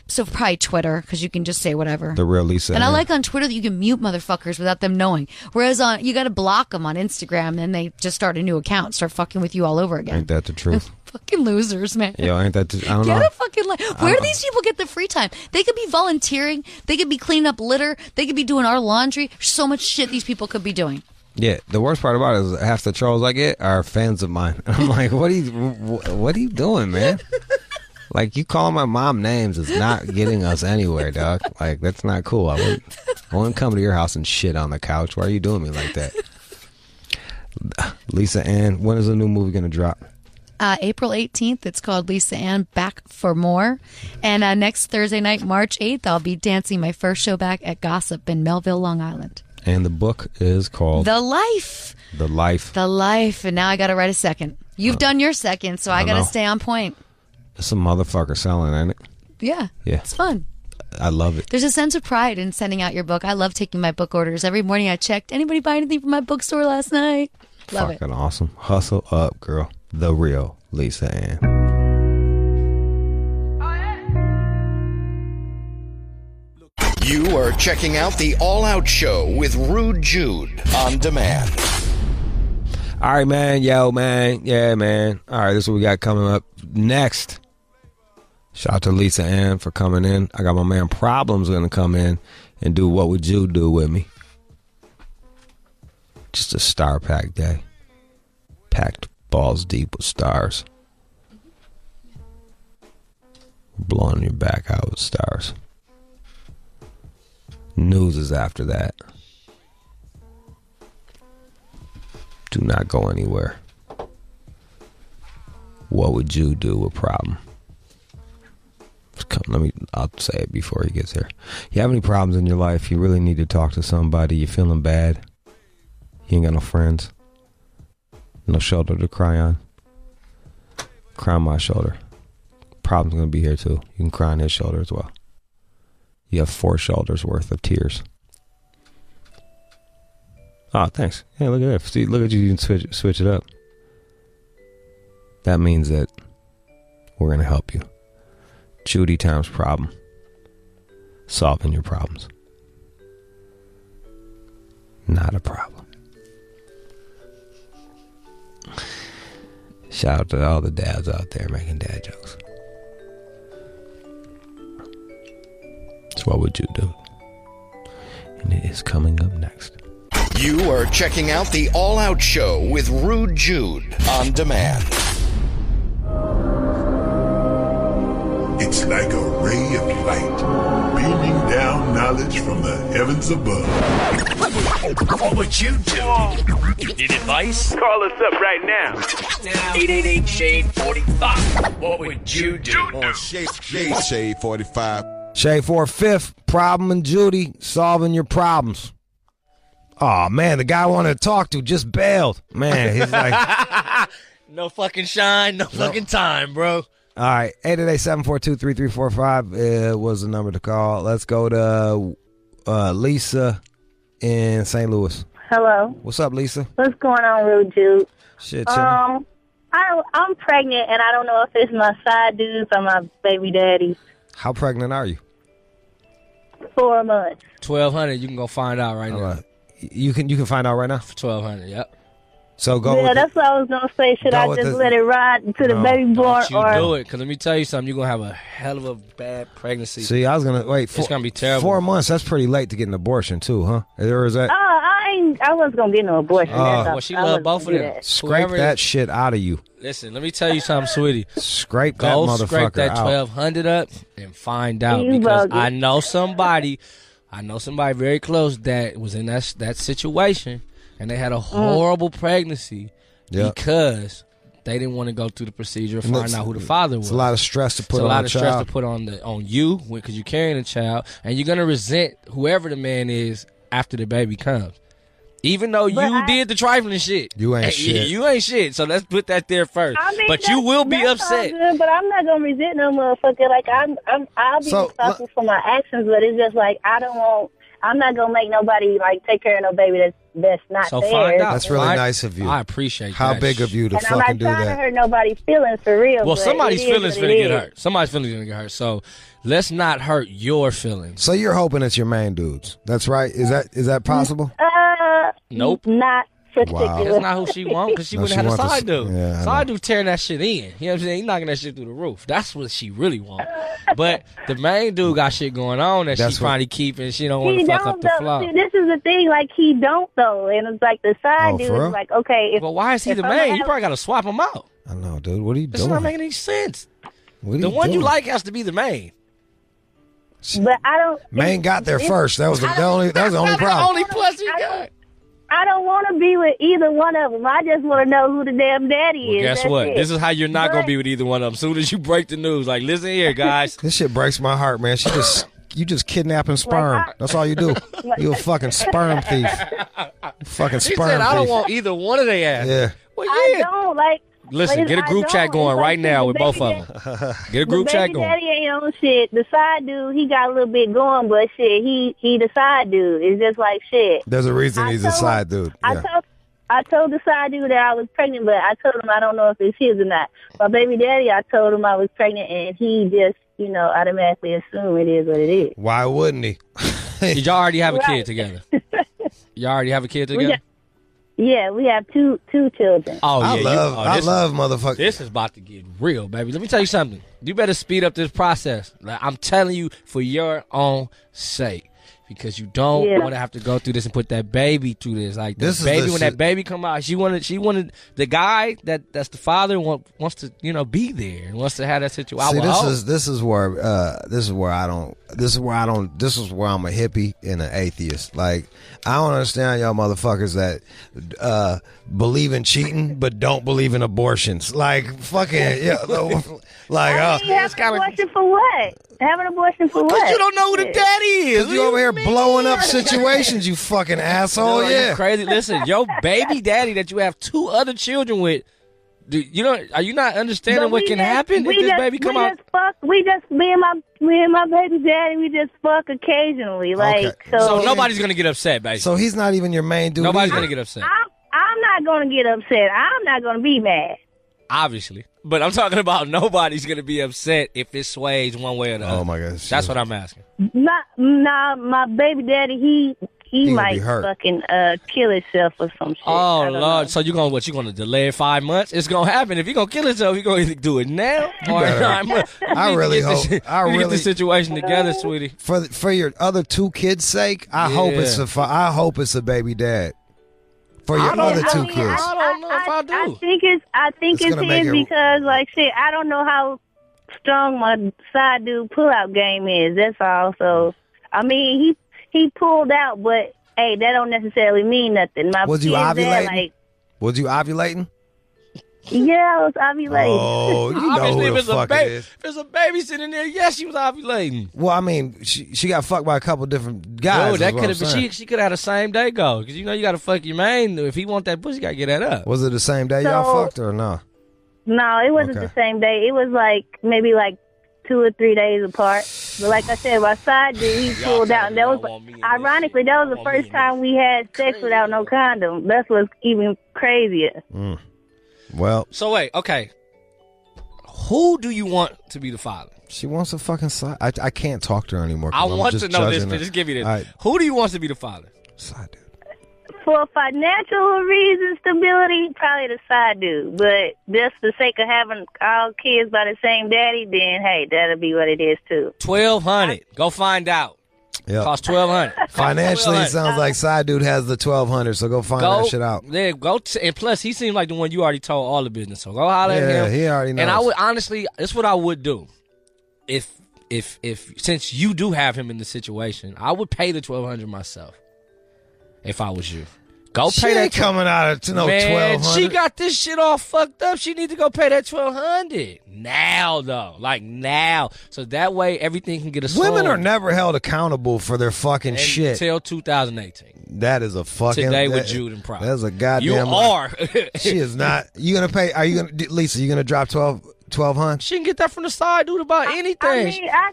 So probably Twitter, because you can just say whatever. The real Lisa. And I like on Twitter that you can mute motherfuckers without them knowing. Whereas you got to block them on Instagram, then they just start a new account, start fucking with you all over again. Ain't that the truth? Fucking losers, man. Yo, ain't that? I don't know. Get a fucking life. Where do these people get the free time? They could be volunteering. They could be cleaning up litter. They could be doing our laundry. There's so much shit these people could be doing. Yeah, the worst part about it is half the trolls I get are fans of mine. I'm like, what are you doing, man? Like, you calling my mom names is not getting us anywhere, dog. Like, that's not cool. I wouldn't come to your house and shit on the couch. Why are you doing me like that? Lisa Ann, when is the new movie going to drop? April 18th. It's called Lisa Ann Back for More. And next Thursday night, March 8th, I'll be dancing my first show back at Gossip in Melville, Long Island. And the book is called? The Life. The Life. The Life. And now I got to write a second. You've done your second, so I got to stay on point. It's a motherfucker selling, ain't it? Yeah. It's fun. I love it. There's a sense of pride in sending out your book. I love taking my book orders. Every morning I checked, anybody buy anything from my bookstore last night? Love it. Fucking awesome. Hustle up, girl. The real Lisa Ann. You are checking out the All Out Show with Rude Jude on demand. All right, man. Yo, man. Yeah, man. All right, this is what we got coming up next. Shout out to Lisa Ann for coming in. I got my man Problems going to come in and do What Would Jude Do with me. Just a star-packed day. Packed balls deep with stars. Blowing your back out with stars. News is after that. Do not go anywhere. What would you do with Problem? I'll say it before he gets here. You have any problems in your life? You really need to talk to somebody. You're feeling bad. You ain't got no friends. No shoulder to cry on. Cry on my shoulder. Problem's gonna be here too. You can cry on his shoulder as well. You have 4 shoulders worth of tears. Oh, thanks. Yeah, look at that. See, look at you can switch it up. That means that we're gonna help you. Judy times problem. Solving your problems. Not a problem. Shout out to all the dads out there making dad jokes. So what would you do? And it is coming up next. You are checking out the All Out Show with Rude Jude on demand. It's like a ray of light, beaming down knowledge from the heavens above. What would you do? Need advice? Call us up right now. 888-SHADE-45. What would you do? On Shade 45. Shade 4/5, Problem and Judy solving your problems. Oh man, the guy I wanted to talk to just bailed. Man, he's like, no fucking shine, no fucking time, bro. All right, 888-742-3345 was the number to call. Let's go to Lisa in St. Louis. Hello. What's up, Lisa? What's going on, Rude Jude? Shit, I'm pregnant, and I don't know if it's my side dudes or my baby daddy. How pregnant are you? 4 months. 1,200. You can go find out right now. You can find out right now. 1,200. Yep. So go. Yeah, that's what I was gonna say. Should I just let it ride to the baby born, or do it? Because let me tell you something. You're gonna have a hell of a bad pregnancy. See, I was gonna wait. It's gonna be terrible. 4 months. That's pretty late to get an abortion, too, huh? Or is that? I wasn't gonna get no abortion. Well, she loved both of them. Scrape that shit out of you. Listen, let me tell you something, sweetie. Scrape that motherfucker out. Scrape that 1,200 up and find out, because I know somebody very close that was in that situation, and they had a horrible pregnancy because they didn't want to go through the procedure and find out who the father was. It's a lot of stress to put on the child. It's a lot of stress to put on you because you're carrying a child, and you're gonna resent whoever the man is after the baby comes. Even though you did the trifling shit. You ain't shit. You ain't shit. So let's put that there first. I mean, but you will be upset. Good, but I'm not gonna resent no motherfucker. Like I'll be responsible for my actions, but it's just like I'm not gonna make nobody like take care of no baby that's not so there. Find out. That's really nice of you. I appreciate how that. big of you to and fucking do that. I'm not trying to hurt nobody's feelings for real. Well, somebody's feelings gonna get hurt. Somebody's feelings gonna get hurt. So let's not hurt your feelings. So you're hoping it's your main dudes. That's right. Is that possible? Nope. Not particular. Wow. That's not who she wants, because she wouldn't have had a side dude. Yeah, side dude tearing that shit in. You know what I'm saying? He's knocking that shit through the roof. That's what she really wants. But the main dude got shit going on that she probably keeping. She don't want to fuck up the flow. See, this is the thing. Like, he don't, though. And it's like the side dude is like, okay. But why is he the main? You probably got to swap him out. I know, dude. What are you doing? It's not making any sense. The one you like has to be the main. But I don't. Main got there first. That was the only problem. The only plus he got. I don't want to be with either one of them. I just want to know who the damn daddy is. Guess what? This is how you're not going to be with either one of them. As soon as you break the news, like, listen here, guys. This shit breaks my heart, man. You just kidnapping sperm. That's all you do. You a fucking sperm thief. Fucking sperm thief. She said, I don't want either one of their asses. Yeah. Well, yeah. I don't like. Listen, get a group chat going right now with both of them. Get a group chat going. The baby daddy ain't on shit. The side dude, he got a little bit going, but shit, he the side dude. It's just like shit. There's a reason he's a side dude. Yeah. I told the side dude that I was pregnant, but I told him I don't know if it's his or not. My baby daddy, I told him I was pregnant, and he just, automatically assumed it is what it is. Why wouldn't he? Did y'all already have a kid together? Y'all already have a kid together? Yeah, we have two children. Oh, yeah. I love motherfuckers. This is about to get real, baby. Let me tell you something. You better speed up this process. Like, I'm telling you, for your own sake. Because you don't want to have to go through this and put that baby through this. Like, this baby, when that baby come out, she wanted the guy that's the father wants to, be there and wants to have that situation. See, this is where I'm a hippie and an atheist. Like, I don't understand y'all motherfuckers that believe in cheating but don't believe in abortions. Like, fucking, like, have an abortion for what? Have an abortion for what? Because you don't know who the daddy is. You over here blowing up situations, you fucking asshole. No, yeah, you crazy. Listen, your baby daddy that you have 2 other children with. Are you not understanding what can happen if this baby come out? Me and my baby daddy, we just fuck occasionally. Like, so nobody's gonna get upset, basically. So he's not even your main dude. Nobody's gonna get upset. I'm not gonna get upset. I'm not gonna be mad. Obviously. But I'm talking about nobody's going to be upset if it sways one way or the other. Oh, my gosh. That's what I'm asking. My baby daddy, he might fucking kill himself or some shit. Oh, Lord. So you going to delay it 5 months? It's going to happen. If he going to kill himself, he going to either do it now or 9 months. I really hope. Get the situation together, sweetie. For your other 2 kids' sake, I hope it's a baby dad. For your other 2 kids. I don't know if I do. I think it's his because, like, shit, I don't know how strong my side dude pull-out game is. That's all. So, I mean, he pulled out, but, hey, that don't necessarily mean nothing. Was you ovulating? Was you ovulating? Yeah, I was ovulating. Oh, you know who the fuck it is. If there's a baby sitting there, yes, she was ovulating. Well, I mean, she got fucked by a couple different guys. No, that could have been. She could have had a same day go because you got to fuck your main. If he want that pussy, you got to get that up. Was it the same day y'all fucked or no? No, it wasn't the same day. It was maybe 2 or 3 days apart. But like I said, my side dude, he pulled out. And that was ironically that was the first time we had sex without no condom. That's what's even crazier. Well, so wait, okay. Who do you want to be the father? She wants a fucking side. I can't talk to her anymore. I want to know this. Just give me this. Right. Who do you want to be the father? Side dude. For financial reasons, stability, probably the side dude. But just for the sake of having all kids by the same daddy, then hey, that'll be what it is too. $1,200. Go find out. Yep. Cost $1,200. Financially, it sounds like side dude has the $1,200. So go find that shit out. Yeah, and plus, he seems like the one you already told all the business. So go holler at him. Yeah, he already knows. And I would honestly, that's what I would do. If since you do have him in the situation, I would pay the $1,200 myself. If I was you. Go pay that. Coming out of $1,200. She got this shit all fucked up. She need to go pay that $1,200 now, though. Like now, so that way everything can get assumed. Women are never held accountable for their fucking shit until 2018. That is a fucking today with Jude and Pride. That's a goddamn. You are. She is not. You gonna pay? Are you gonna, Lisa? You gonna drop $1,200? She can get that from the side dude about anything. I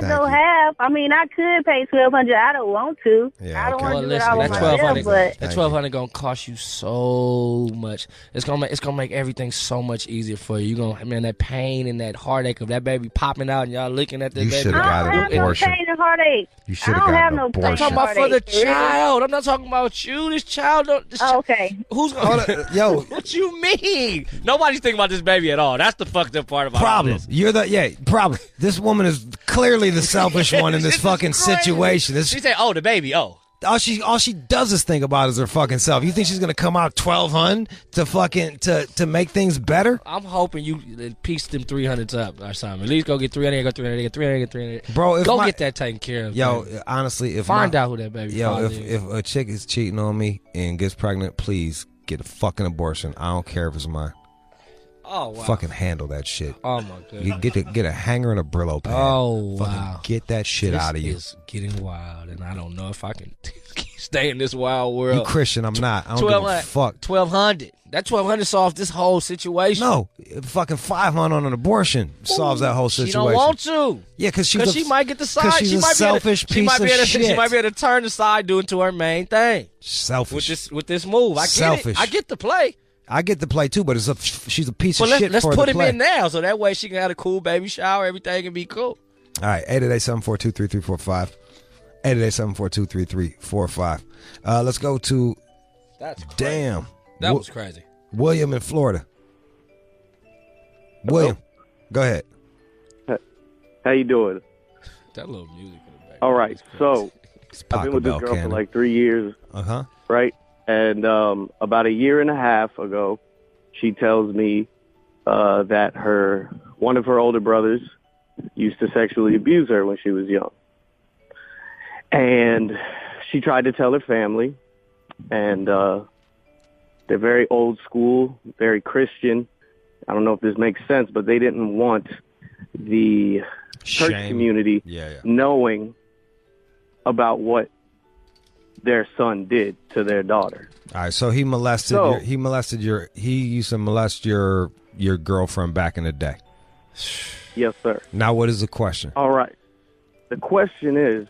go half. I mean, I could pay $1,200. I don't want to. Yeah, I don't want to do it listen, all that myself, but that $1,200 gonna cost you so much. It's gonna make everything so much easier for you. That pain and that heartache of that baby popping out and y'all looking at the baby. You should have got an abortion. I don't have no pain and heartache. You should have got an abortion. I'm talking about for the child. I'm not talking about you. This child. Okay. Who's gonna? Yo. What you mean? Nobody's thinking about this baby at all. That's the fucked up part about problem. This. You're the Problem. This woman is clearly the selfish one in this fucking situation. She said, "Oh, the baby. Oh, All she does is think about is her fucking self. You think she's gonna come out 1,200 to fucking to make things better? I'm hoping you piece them 300s up or something. At least go get 300, go 300, get 300, get 300. Bro, get that taken care of. Yo, man. Honestly, find out who that baby. Yo, if a chick is cheating on me and gets pregnant, please get a fucking abortion. I don't care if it's mine. Oh wow! Fucking handle that shit. Oh my god! You get a hanger and a Brillo pad. Oh fucking wow! Get that shit out of you. This is getting wild, and I don't know if I can stay in this wild world. You Christian? I'm not. I don't give a fuck. 1,200. That 1,200 solves this whole situation. No, fucking 500 on an abortion solves that whole situation. She don't want to. Yeah, because she might get the side. She's a selfish piece of shit. She might be able to turn the side, do it to her main thing. Selfish with this move. I get it. I get the play. I get the play too, but she's a piece of shit. Let's for put the him play. in now, so that way she can have a cool baby shower. Everything can be cool. All right, 888-742-3345. 888-742-3345. Let's go to. That's crazy. Damn. That was crazy. William in Florida. William, go ahead. How you doing? That little music in the back. All right, so I've been with this girl for like 3 years. Right. And about a year and a half ago, she tells me that one of her older brothers used to sexually abuse her when she was young. And she tried to tell her family, and they're very old school, very Christian. I don't know if this makes sense, but they didn't want the church community knowing about what their son did to their daughter. All right, so he used to molest your girlfriend back in the day. Yes, sir. Now what is the question? All right. The question is,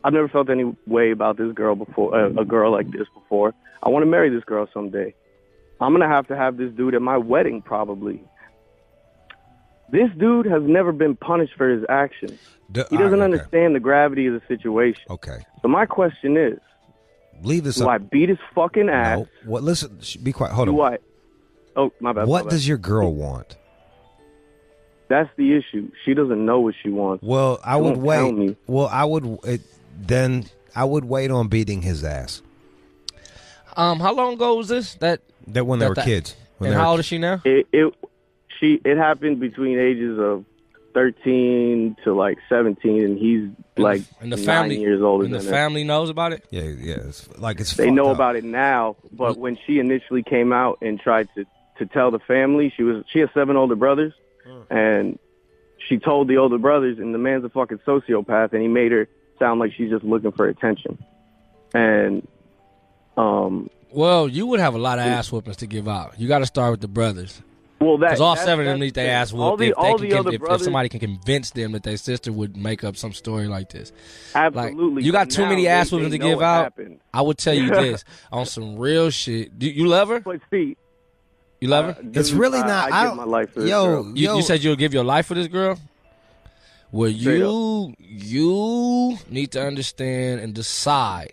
I've never felt any way about this girl before, a girl like this before. I want to marry this girl someday. I'm going to have this dude at my wedding probably. This dude has never been punished for his actions. He doesn't understand the gravity of the situation. Okay. So my question is, leave this do I beat his fucking ass? No. What? Listen, be quiet. Hold on. Do I? Oh, my bad. What does your girl want? That's the issue. She doesn't know what she wants. Well, I would wait. Well, I would wait on beating his ass. How long ago was this? That when they were kids. And how old is she now? It happened between ages of 13 to like 17, and he's like 9 years older than her. And the family knows about it? Yeah. They know about it now, but when she initially came out and tried to tell the family, she has 7 older brothers, and she told the older brothers, and the man's a fucking sociopath, and he made her sound like she's just looking for attention. And well, you would have a lot of ass whoopings to give out. You got to start with the brothers. Well, because all 7 of them need their ass whooped. If somebody can convince them that their sister would make up some story like this. Absolutely. Like, you got too many ass whoopings to give out. Happened. I would tell you this on some real shit. You love her? You love her? It's really not. I give my life for this girl. You said you'll give your life for this girl? Well, you need to understand and decide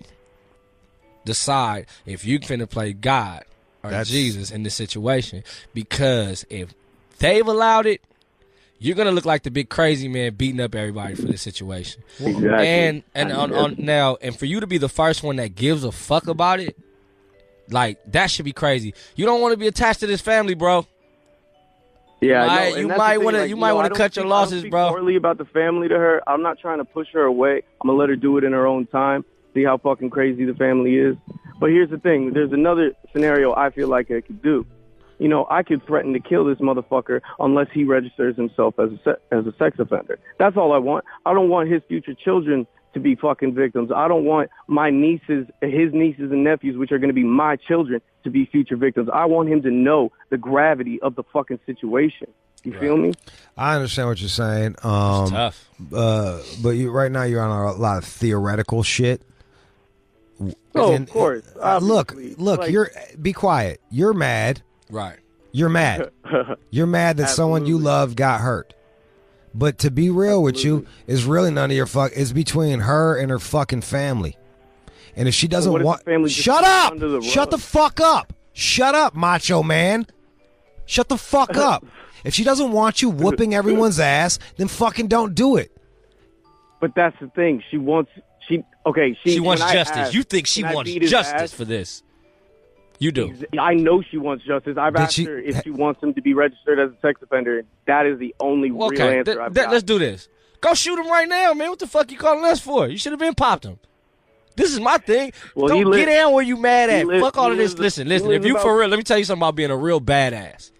if you finna play God or Jesus in this situation, because if they've allowed it, you're gonna look like the big crazy man beating up everybody for this situation. Exactly. And for you to be the first one that gives a fuck about it, like, that should be crazy. You don't want to be attached to this family, bro. Yeah, you might want to cut your losses, bro. I don't speak poorly about the family to her. I'm not trying to push her away. I'm gonna let her do it in her own time. See how fucking crazy the family is. But here's the thing. There's another scenario I feel like I could do. I could threaten to kill this motherfucker unless he registers himself as a sex offender. That's all I want. I don't want his future children to be fucking victims. I don't want his nieces and nephews, which are going to be my children, to be future victims. I want him to know the gravity of the fucking situation. You feel me? I understand what you're saying. It's tough. But right now you're on a lot of theoretical shit. Of course. Look, be quiet. You're mad. Right. You're mad. You're mad that someone you love got hurt. But to be real with you, it's really none of your fuck. It's between her and her fucking family. And if she doesn't want, shut up. Shut the fuck up. Shut up, macho man. Shut the fuck up. If she doesn't want you whooping everyone's ass, then fucking don't do it. But that's the thing. She wants She wants justice. Asked, you think she wants justice for this? You do. I know she wants justice. I've asked her if she wants him to be registered as a sex offender. That is the only real answer I've got. Let's do this. Go shoot him right now, man. What the fuck you calling us for? You should have been popped him. This is my thing. Well, don't get down where you mad at. Fuck all of this. Listen. If you for real, let me tell you something about being a real badass.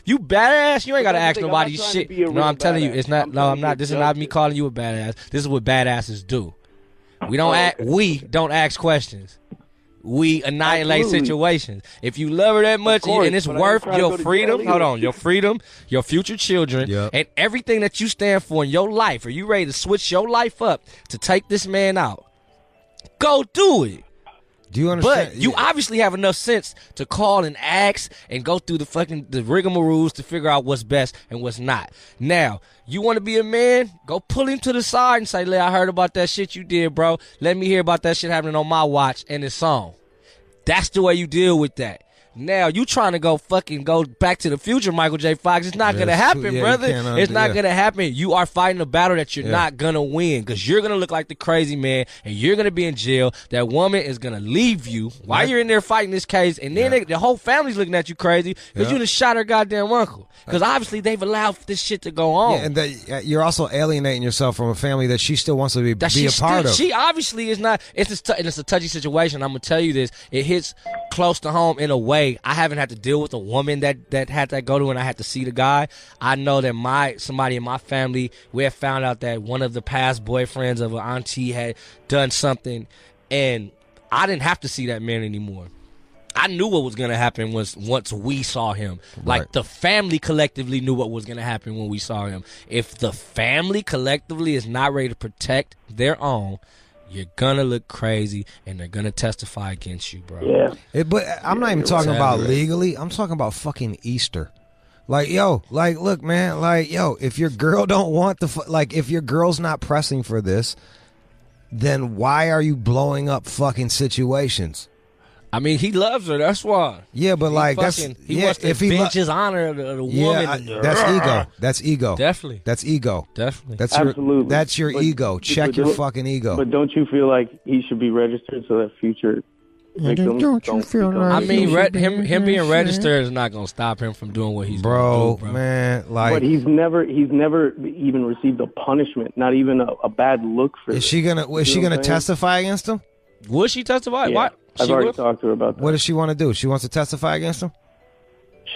You badass, you ain't got to ask nobody shit. No, I'm telling you, it's not. No, I'm not. This is not me calling you a badass. This is what badasses do. We don't ask questions. We annihilate situations. If you love her that much and it's worth your freedom, your freedom, your future children, and everything that you stand for in your life, are you ready to switch your life up to take this man out? Go do it. Do you understand? But you obviously have enough sense to call and ask and go through the rigmaroles to figure out what's best and what's not. Now, you want to be a man? Go pull him to the side and say, I heard about that shit you did, bro. Let me hear about that shit happening on my watch and it's on. That's the way you deal with that. Now, you trying to go back to the future, Michael J. Fox. It's not going to happen, brother. It's not going to happen. You are fighting a battle that you're not going to win because you're going to look like the crazy man and you're going to be in jail. That woman is going to leave you while you're in there fighting this case. And then the whole family's looking at you crazy because you just shot her goddamn uncle. Because obviously they've allowed this shit to go on. Yeah, and that you're also alienating yourself from a family that she still wants to be a part of. She obviously is not. It's a touchy situation. I'm going to tell you this. It hits close to home in a way. I haven't had to deal with a woman that had that go to and I had to see the guy. I know that somebody in my family, we have found out that one of the past boyfriends of an auntie had done something and I didn't have to see that man anymore. I knew what was going to happen once we saw him. Like, the family collectively knew what was going to happen when we saw him. If the family collectively is not ready to protect their own, you're going to look crazy, and they're going to testify against you, bro. Yeah. But I'm not even talking about legally. I'm talking about fucking Easter. Look, man, if your girl don't want if your girl's not pressing for this, then why are you blowing up fucking situations? I mean, he loves her. That's why. Yeah, but he wants to bench his honor of the woman. That's ego. That's ego. Definitely. That's ego. Definitely. Absolutely. That's your ego. Check your fucking ego. But don't you feel like he should be registered so that future victims don't you feel like I mean, him being registered is not going to stop him from doing what he's doing, bro. Man, but he's never even received a punishment, not even a bad look for it. Is she gonna testify against him? Would she testify? Yeah. What? I've already talked to her about that. What does she want to do? She wants to testify against him?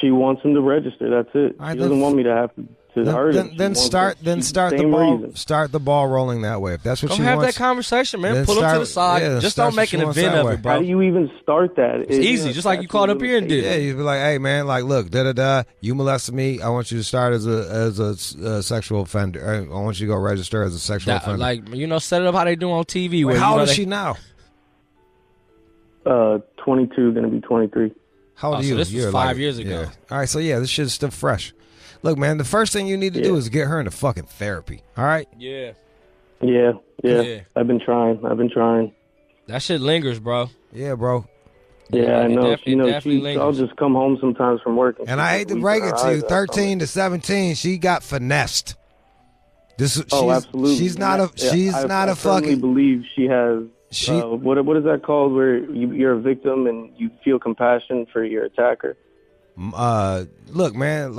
She wants him to register. That's it. She doesn't want me to have to hurt him. Then start the ball rolling that way. If that's what she wants. Have that conversation, man. Pull him to the side. Just don't make an event of it, bro. How do you even start that? It's easy. Just like you called up here and did. Yeah, you'd be like, hey, man, look, you molested me. I want you to start as a sexual offender. I want you to go register as a sexual offender. Set it up how they do on TV. Wait, how old is she now? 22, gonna be 23. How old are you? So this was 5 years ago. Yeah. All right, so this shit's still fresh. Look, man, the first thing you need to do is get her into fucking therapy. All right? Yeah. I've been trying. That shit lingers, bro. Yeah, bro. Yeah, I know. I'll just come home sometimes from work. And I hate to break it to you, 13 to 17, she got finessed. Absolutely. She's not a fucking. I believe she has. What is that called? Where you're a victim and you feel compassion for your attacker. Look, man,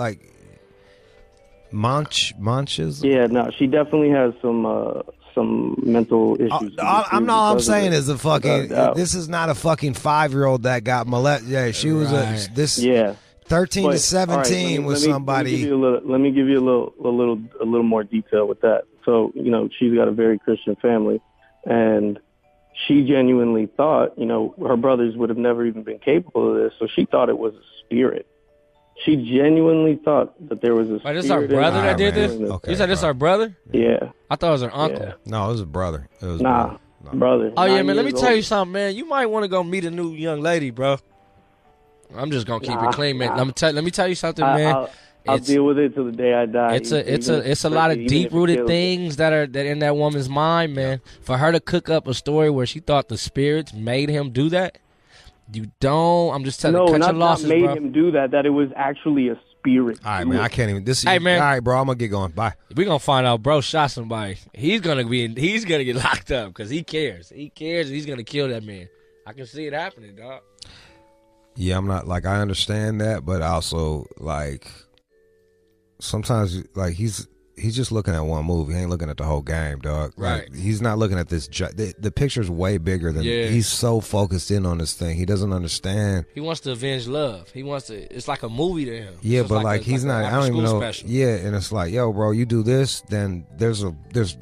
Munches. Yeah, no, she definitely has some mental issues. I'm saying is a fucking. This is not a fucking 5-year-old that got molested. Yeah, she was 13 to 17 with somebody. Let me give you a little more detail with that. So she's got a very Christian family, and she genuinely thought, her brothers would have never even been capable of this, so she thought it was a spirit. She genuinely thought that there was a spirit. This is our brother that did this? Okay, you said this is our brother? Yeah. I thought it was her uncle. Yeah. No, it was a brother. Brother. Oh, yeah, man, let me tell you something, man. You might want to go meet a new young lady, bro. I'm just going to keep it clean, man. Let me tell you something, man. I'll deal with it till the day I die. It's a lot of deep rooted things that are in that woman's mind, man. For her to cook up a story where she thought the spirits made him do that, you don't. I'm just telling you, cut your losses, not made bro. him do that. That it was actually a spirit. All right, man. I can't even. Hey, man. All right, bro. I'm gonna get going. Bye. We're gonna find out bro shot somebody. He's gonna get locked up because he cares. He cares. He's gonna kill that man. I can see it happening, dog. Yeah, I'm not like I understand that, but also like sometimes like he's just looking at one move. He ain't looking at the whole game, dog. Right. Like, he's not looking at this. The picture's way bigger than. Yeah. He's so focused in on this thing. He doesn't understand. He wants to avenge love. He wants to. It's like a movie to him. Yeah, So but like he's not. I don't even know. Special. Yeah, and it's like, yo, bro, you do this, then there's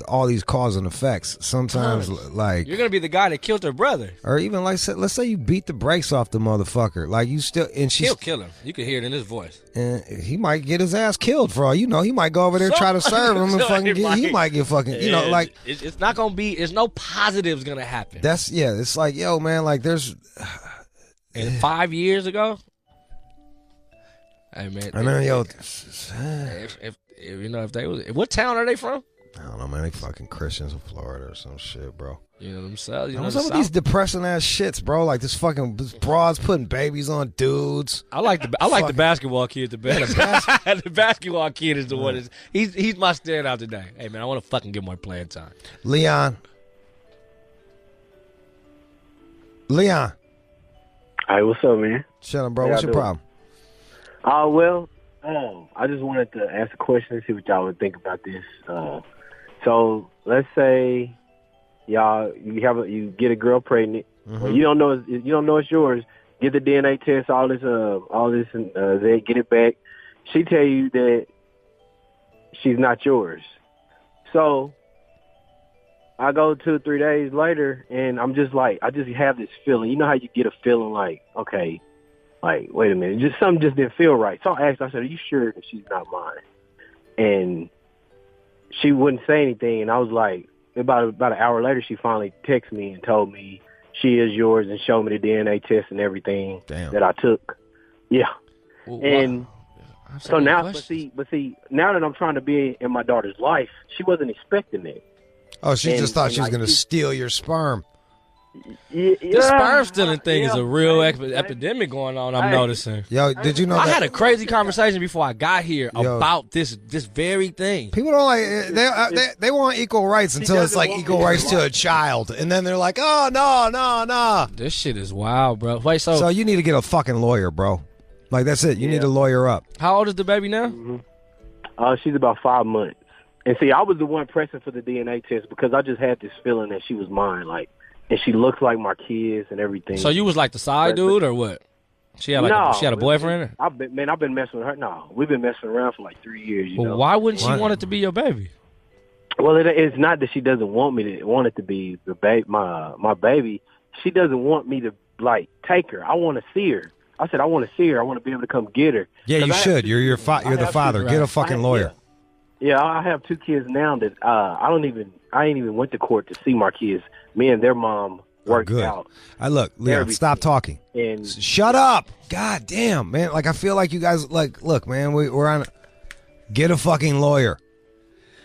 all these cause and effects. Sometimes like you're gonna be the guy that killed her brother, or even like let's say you beat the brakes off the motherfucker. Like you still and she's he'll kill him. You can hear it in his voice. And he might get his ass killed for all you know. He might go over there try to serve him and fucking he might get fucking, you know, like it's not gonna be. There's no positives gonna happen. It's like, yo, man, like there's. And 5 years ago, hey man, and then yo, if you know if they was, what town are they from? I don't know, man. They fucking Christians in Florida or some shit, bro. You know themselves. You know what's up with these depressing ass shits, bro? Like this broads putting babies on dudes. I like the basketball kid the best. The basketball kid is the one. He's my standout today. Hey man, I want to fucking get more playing time. Leon. Hey, what's up, man? Shut up, bro. What's your problem? I just wanted to ask a question and see what y'all would think about this. So let's say you get a girl pregnant. Mm-hmm. Well, you don't know it's yours. Get the DNA test, all this, and they get it back. She tell you that she's not yours. So I go 2 or 3 days later, and I'm just like, I just have this feeling. You know how you get a feeling like, okay, like, wait a minute, something just didn't feel right. So I asked, I said, are you sure that she's not mine? And she wouldn't say anything, and I was like, about an hour later, she finally texted me and told me she is yours and showed me the DNA test and everything that I took. Yeah. Well, and so now, questions. but see, now that I'm trying to be in my daughter's life, she wasn't expecting it. Oh, she just thought she was going to steal your sperm. The sperm stealing thing is a real epidemic going on. I'm noticing. Yo, did you know? I had a crazy conversation before I got here about this very thing. People don't like they want equal rights until it's like equal rights to a child, and then they're like, oh no. This shit is wild, bro. Wait, so you need to get a fucking lawyer, bro. Like that's it. You need to lawyer up. How old is the baby now? Mm-hmm. She's about 5 months. And see, I was the one pressing for the DNA test because I just had this feeling that she was mine, like. And she looks like my kids and everything. So you was like the side dude or what? She had a boyfriend? I've been messing with her. No, we've been messing around for like 3 years. You know? Why wouldn't she want it to be your baby? Well, it's not that she doesn't want it to be my baby. She doesn't want me to like take her. I want to see her. I said I want to see her. I want to be able to come get her. Yeah, you should. You're the father. Get a fucking lawyer. Yeah, I have 2 kids now that I ain't even went to court to see my kids. Me and their mom worked out. Look, Leon, stop talking. And shut up. God damn, man. Like I feel like you guys look, man, we're on get a fucking lawyer.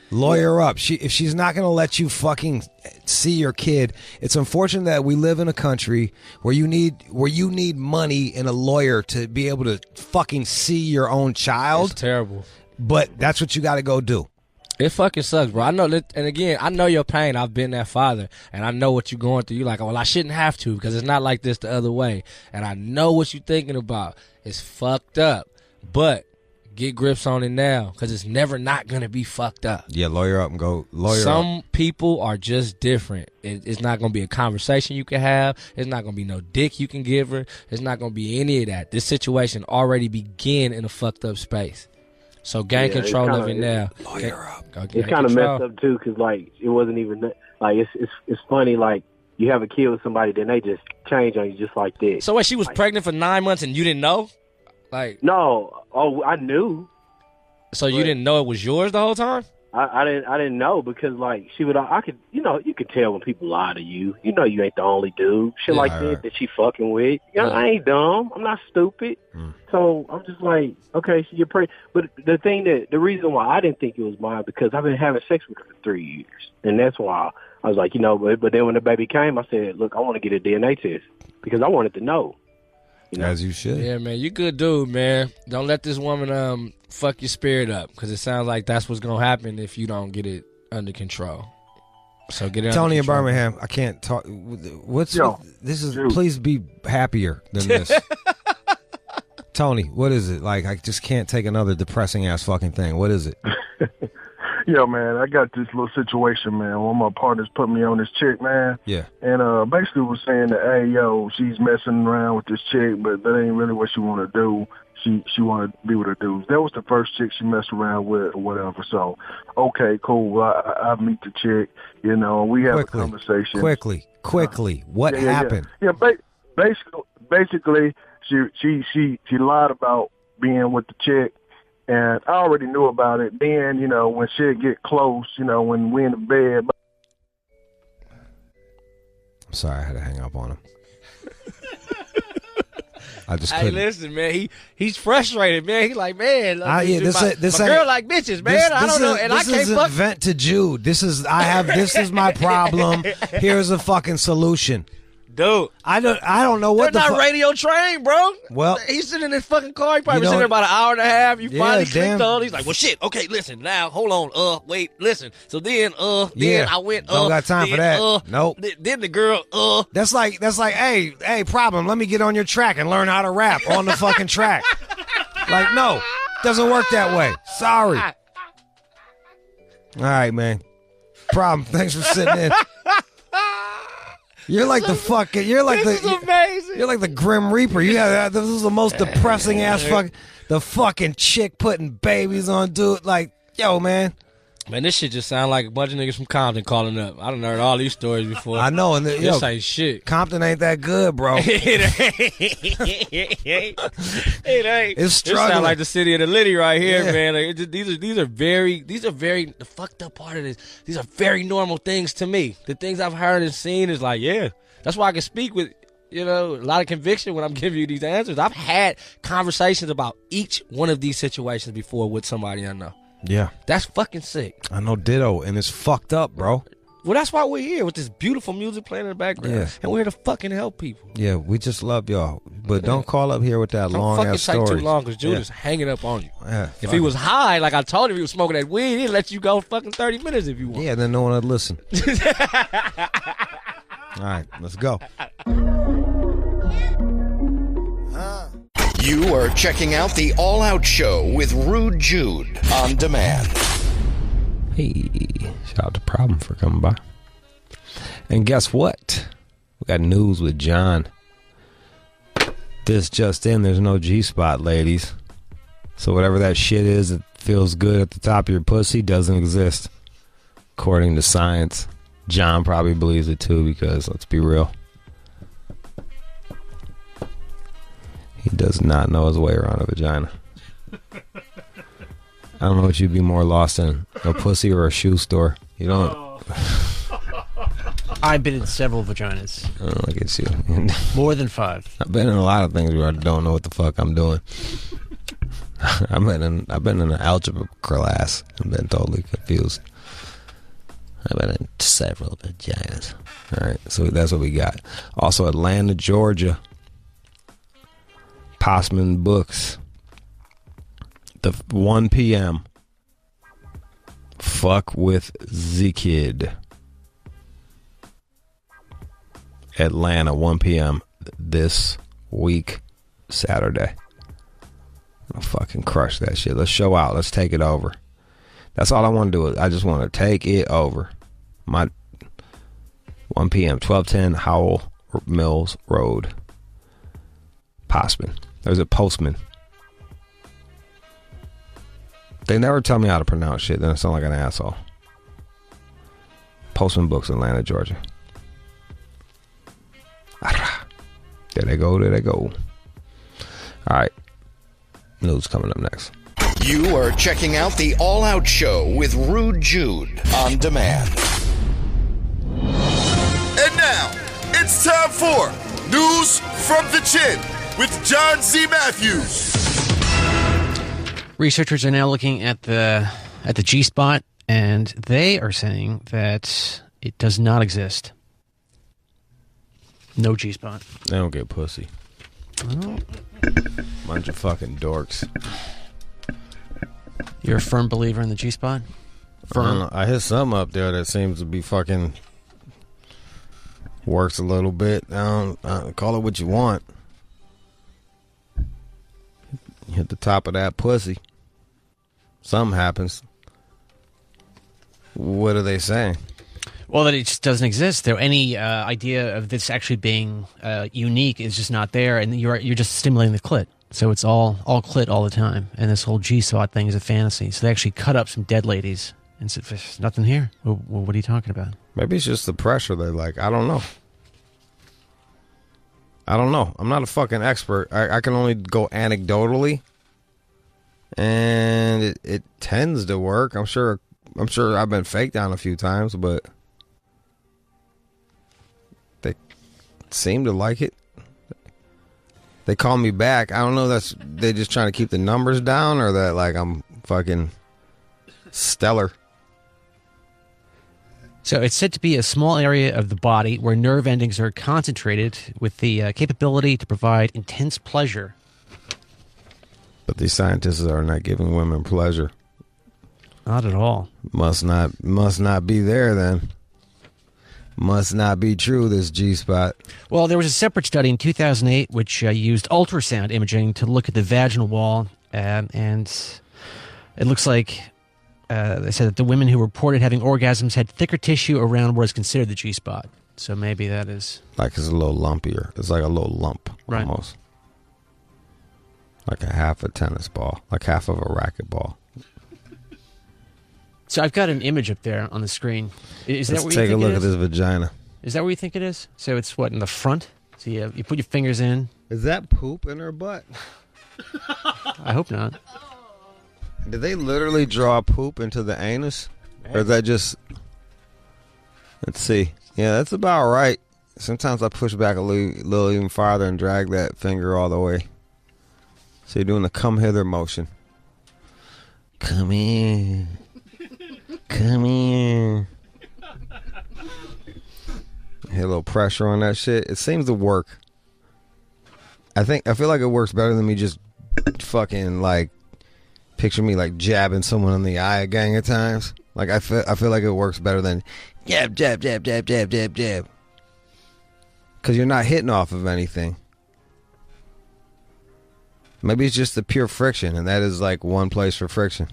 Lawyer up. If she's not going to let you fucking see your kid, it's unfortunate that we live in a country where you need money and a lawyer to be able to fucking see your own child. It's terrible. But that's what you got to go do. It fucking sucks, bro. I know that, and again, I know your pain. I've been that father, and I know what you're going through. You're like, well, I shouldn't have to because it's not like this the other way. And I know what you're thinking about. It's fucked up, but get grips on it now because it's never not going to be fucked up. Yeah, lawyer up and go lawyer Some up. people are just different. It's not going to be a conversation you can have. It's not going to be no dick you can give her. It's not going to be any of that. This situation already began in a fucked up space. So gain control of it now. Lawyer up. It's kind of messed up too, because like it wasn't even like it's funny. Like you have a kid with somebody, then they just change on you just like that. So wait, she was pregnant for 9 months and you didn't know? Like no, I knew. So you didn't know it was yours the whole time? I didn't know because like she would. You could tell when people lie to you. You know you ain't the only dude. Shit like that she fucking with. I ain't dumb. I'm not stupid. So I'm just like, okay, so you're pregnant. But the reason why I didn't think it was mine because I've been having sex with her for 3 years, and that's why I was like, but then when the baby came, I said, look, I want to get a DNA test because I wanted to know. You know? As you should. Yeah, man, you good dude, man. Don't let this woman fuck your spirit up, because it sounds like that's what's gonna happen if you don't get it under control. So get it. Tony under in control. Birmingham, I can't talk. This is. Dude. Please be happier than this. Tony, what is it? Like, I just can't take another depressing ass fucking thing. What is it? Yo, man, I got this little situation, man. One of my partners put me on this chick, man. Yeah. And basically was saying that, hey, yo, she's messing around with this chick, but that ain't really what she want to do. She want to be with her dudes. That was the first chick she messed around with or whatever. So, okay, cool. I meet the chick, you know, we have a conversation. Quickly. What happened? Yeah, basically, she lied about being with the chick. And I already knew about it. Then, you know, when shit get close, you know, when we in the bed. I'm sorry, I had to hang up on him. I just Hey, couldn't. listen, man. He's frustrated, man. He's like, man, my girl like bitches, man. I don't know, and I can't fuck. Vent to Jude. This is my problem. Here's a fucking solution. Dude, I don't know what they're not radio trained, bro. Well, he's sitting in his fucking car. He probably been sitting there about an hour and a half. You finally clicked on. He's like, well, shit. Okay, listen. Now, hold on. Wait, listen. So then, then I went. Don't got time for that. Nope. Then the girl. That's like, hey, problem. Let me get on your track and learn how to rap on the fucking track. Like, no, doesn't work that way. Sorry. All right, man. Problem. Thanks for sitting in. You're like this is amazing. You're like the Grim Reaper. This is the most depressing ass the fucking chick putting babies on dude. Like, yo, man. Man, this shit just sound like a bunch of niggas from Compton calling up. I done heard all these stories before. I know, and this ain't shit. Compton ain't that good, bro. It ain't. It's struggling. It sound like the city of the Liddy right here, man. Like, these are very the fucked up part of this. These are very normal things to me. The things I've heard and seen is like, yeah, that's why I can speak with, you know, a lot of conviction when I'm giving you these answers. I've had conversations about each one of these situations before with somebody I know. Yeah. That's fucking sick. I know, ditto, and it's fucked up, bro. Well, that's why we're here with this beautiful music playing in the background. Yeah. And we're here to fucking help people. Yeah, we just love y'all. But don't call up here with that long ass story. Don't fucking take too long because Jude is hanging up on you. Yeah, if he was high, like I told him, he was smoking that weed, he'd let you go fucking 30 minutes if you want. Yeah, then no one would listen. All right, let's go. You are checking out the All Out Show with Rude Jude on demand. Hey, shout out to Problem for coming by. And guess what? We got news with John. This just in, there's no G-spot, ladies. So whatever that shit is that feels good at the top of your pussy doesn't exist. According to science. John probably believes it too because, let's be real, he does not know his way around a vagina. I don't know what you'd be more lost in, a pussy or a shoe store. You don't. I've been in several vaginas. Oh, look at you. More than 5. I've been in a lot of things where I don't know what the fuck I'm doing. I've been in an algebra class and been totally confused. I've been in several vaginas. All right, so that's what we got. Also, Atlanta, Georgia. Passman Books. The 1 p.m. Fuck with Z-Kid. Atlanta, 1 p.m. this week, Saturday. I'll fucking crush that shit. Let's show out. Let's take it over. That's all I want to do. I just want to take it over. My 1 p.m. 1210 Howell Mills Road. Postman. There's a postman. They never tell me how to pronounce shit. Then I sound like an asshole. Postman Books, Atlanta, Georgia. There they go. There they go. All right. News coming up next. You are checking out the All Out Show with Rude Jude on demand. And now, it's time for News from the Chin with John Z. Matthews. Researchers are now looking at the G-spot, and they are saying that it does not exist. No G-spot. They don't get pussy. Bunch of fucking dorks. You're a firm believer in the G-spot? Firm? I hit some up there that seems to be fucking works a little bit. Call it what you want. You hit the top of that pussy. Something happens. What are they saying? Well, that it just doesn't exist. There, any idea of this actually being unique is just not there, and you're just stimulating the clit. So it's all clit all the time, and this whole G-spot thing is a fantasy. So they actually cut up some dead ladies and said, "There's nothing here." Well, what are you talking about? Maybe it's just the pressure. They're like, I don't know. I'm not a fucking expert. I can only go anecdotally, and it tends to work. I'm sure I've been faked on a few times, but they seem to like it. They call me back. I don't know. They just trying to keep the numbers down, or that like I'm fucking stellar. So it's said to be a small area of the body where nerve endings are concentrated with the capability to provide intense pleasure. But these scientists are not giving women pleasure. Not at all. Must not be there then. Must not be true, this G-spot. Well, there was a separate study in 2008 which used ultrasound imaging to look at the vaginal wall, and it looks like they said that the women who reported having orgasms had thicker tissue around what is considered the G-spot. So maybe that is... Like it's a little lumpier. It's like a little lump, right. Almost. Like a half a tennis ball. Like half of a racquetball. So I've got an image up there on the screen. Is Let's that where you think take a look it at is? this vagina. Is that where you think it is? So it's what, in the front? So you put your fingers in. Is that poop in her butt? I hope not. Did they literally draw poop into the anus? Or is that just... Let's see. Yeah, that's about right. Sometimes I push back a little even farther and drag that finger all the way. So you're doing the come hither motion. Come in. Come in. Hit a little pressure on that shit. It seems to work. I feel like it works better than me just fucking like picture me like jabbing someone in the eye a gang of times. Like I feel like it works better than jab, jab, jab, jab, jab, jab, jab. Because you're not hitting off of anything. Maybe it's just the pure friction, and that is like one place for friction.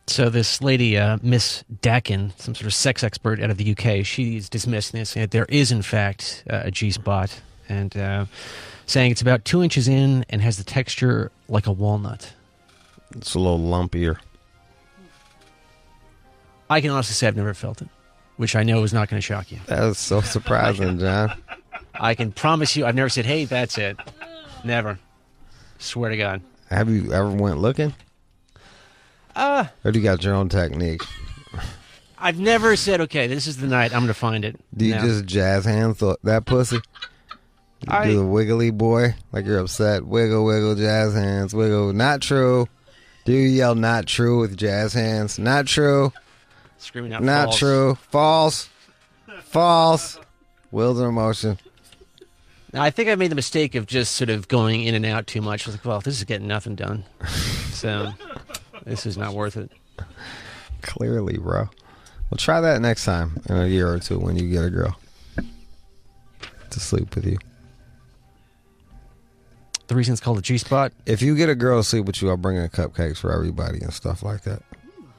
So this lady, Miss Dakin, some sort of sex expert out of the UK, she's dismissing this, saying that there is, in fact, a G-spot, and saying it's about 2 inches in and has the texture like a walnut. It's a little lumpier. I can honestly say I've never felt it, which I know is not going to shock you. That is so surprising, John. I can promise you I've never said, hey, that's it. Never. Swear to God. Have you ever went looking? Or do you got your own technique? I've never said, okay, this is the night I'm going to find it. Do you just jazz hands that pussy? You do the wiggly boy, like you're upset. Wiggle, wiggle, jazz hands, wiggle. Not true. Do you yell not true with jazz hands? Not true. Screaming out not false. True. False. False. Wills and emotion. Now, I think I made the mistake of just sort of going in and out too much. I was like, well, this is getting nothing done. So this is not worth it. Clearly, bro. Well, try that next time in a year or two when you get a girl to sleep with you. The reason it's called a G-spot? If you get a girl to sleep with you, I'll bring in cupcakes for everybody and stuff like that.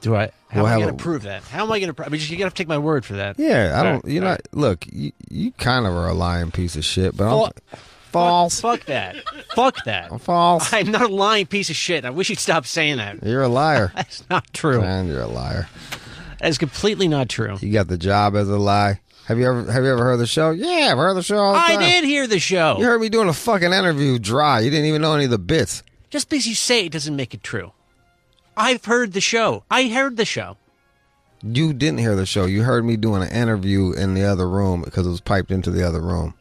Do I? How am I going to prove that? How am I going to prove? I mean, you're going to have to take my word for that. Yeah, I don't. You're not. Look, you kind of are a lying piece of shit, but I'm false. Fuck that. Fuck that. I'm false. I'm not a lying piece of shit. I wish you'd stop saying that. You're a liar. That's not true. Man, you're a liar. That is completely not true. You got the job as a lie. Have you ever heard the show? Yeah, I've heard the show all the time. I did hear the show. You heard me doing a fucking interview dry. You didn't even know any of the bits. Just because you say it doesn't make it true. I've heard the show. I heard the show. You didn't hear the show. You heard me doing an interview in the other room because it was piped into the other room.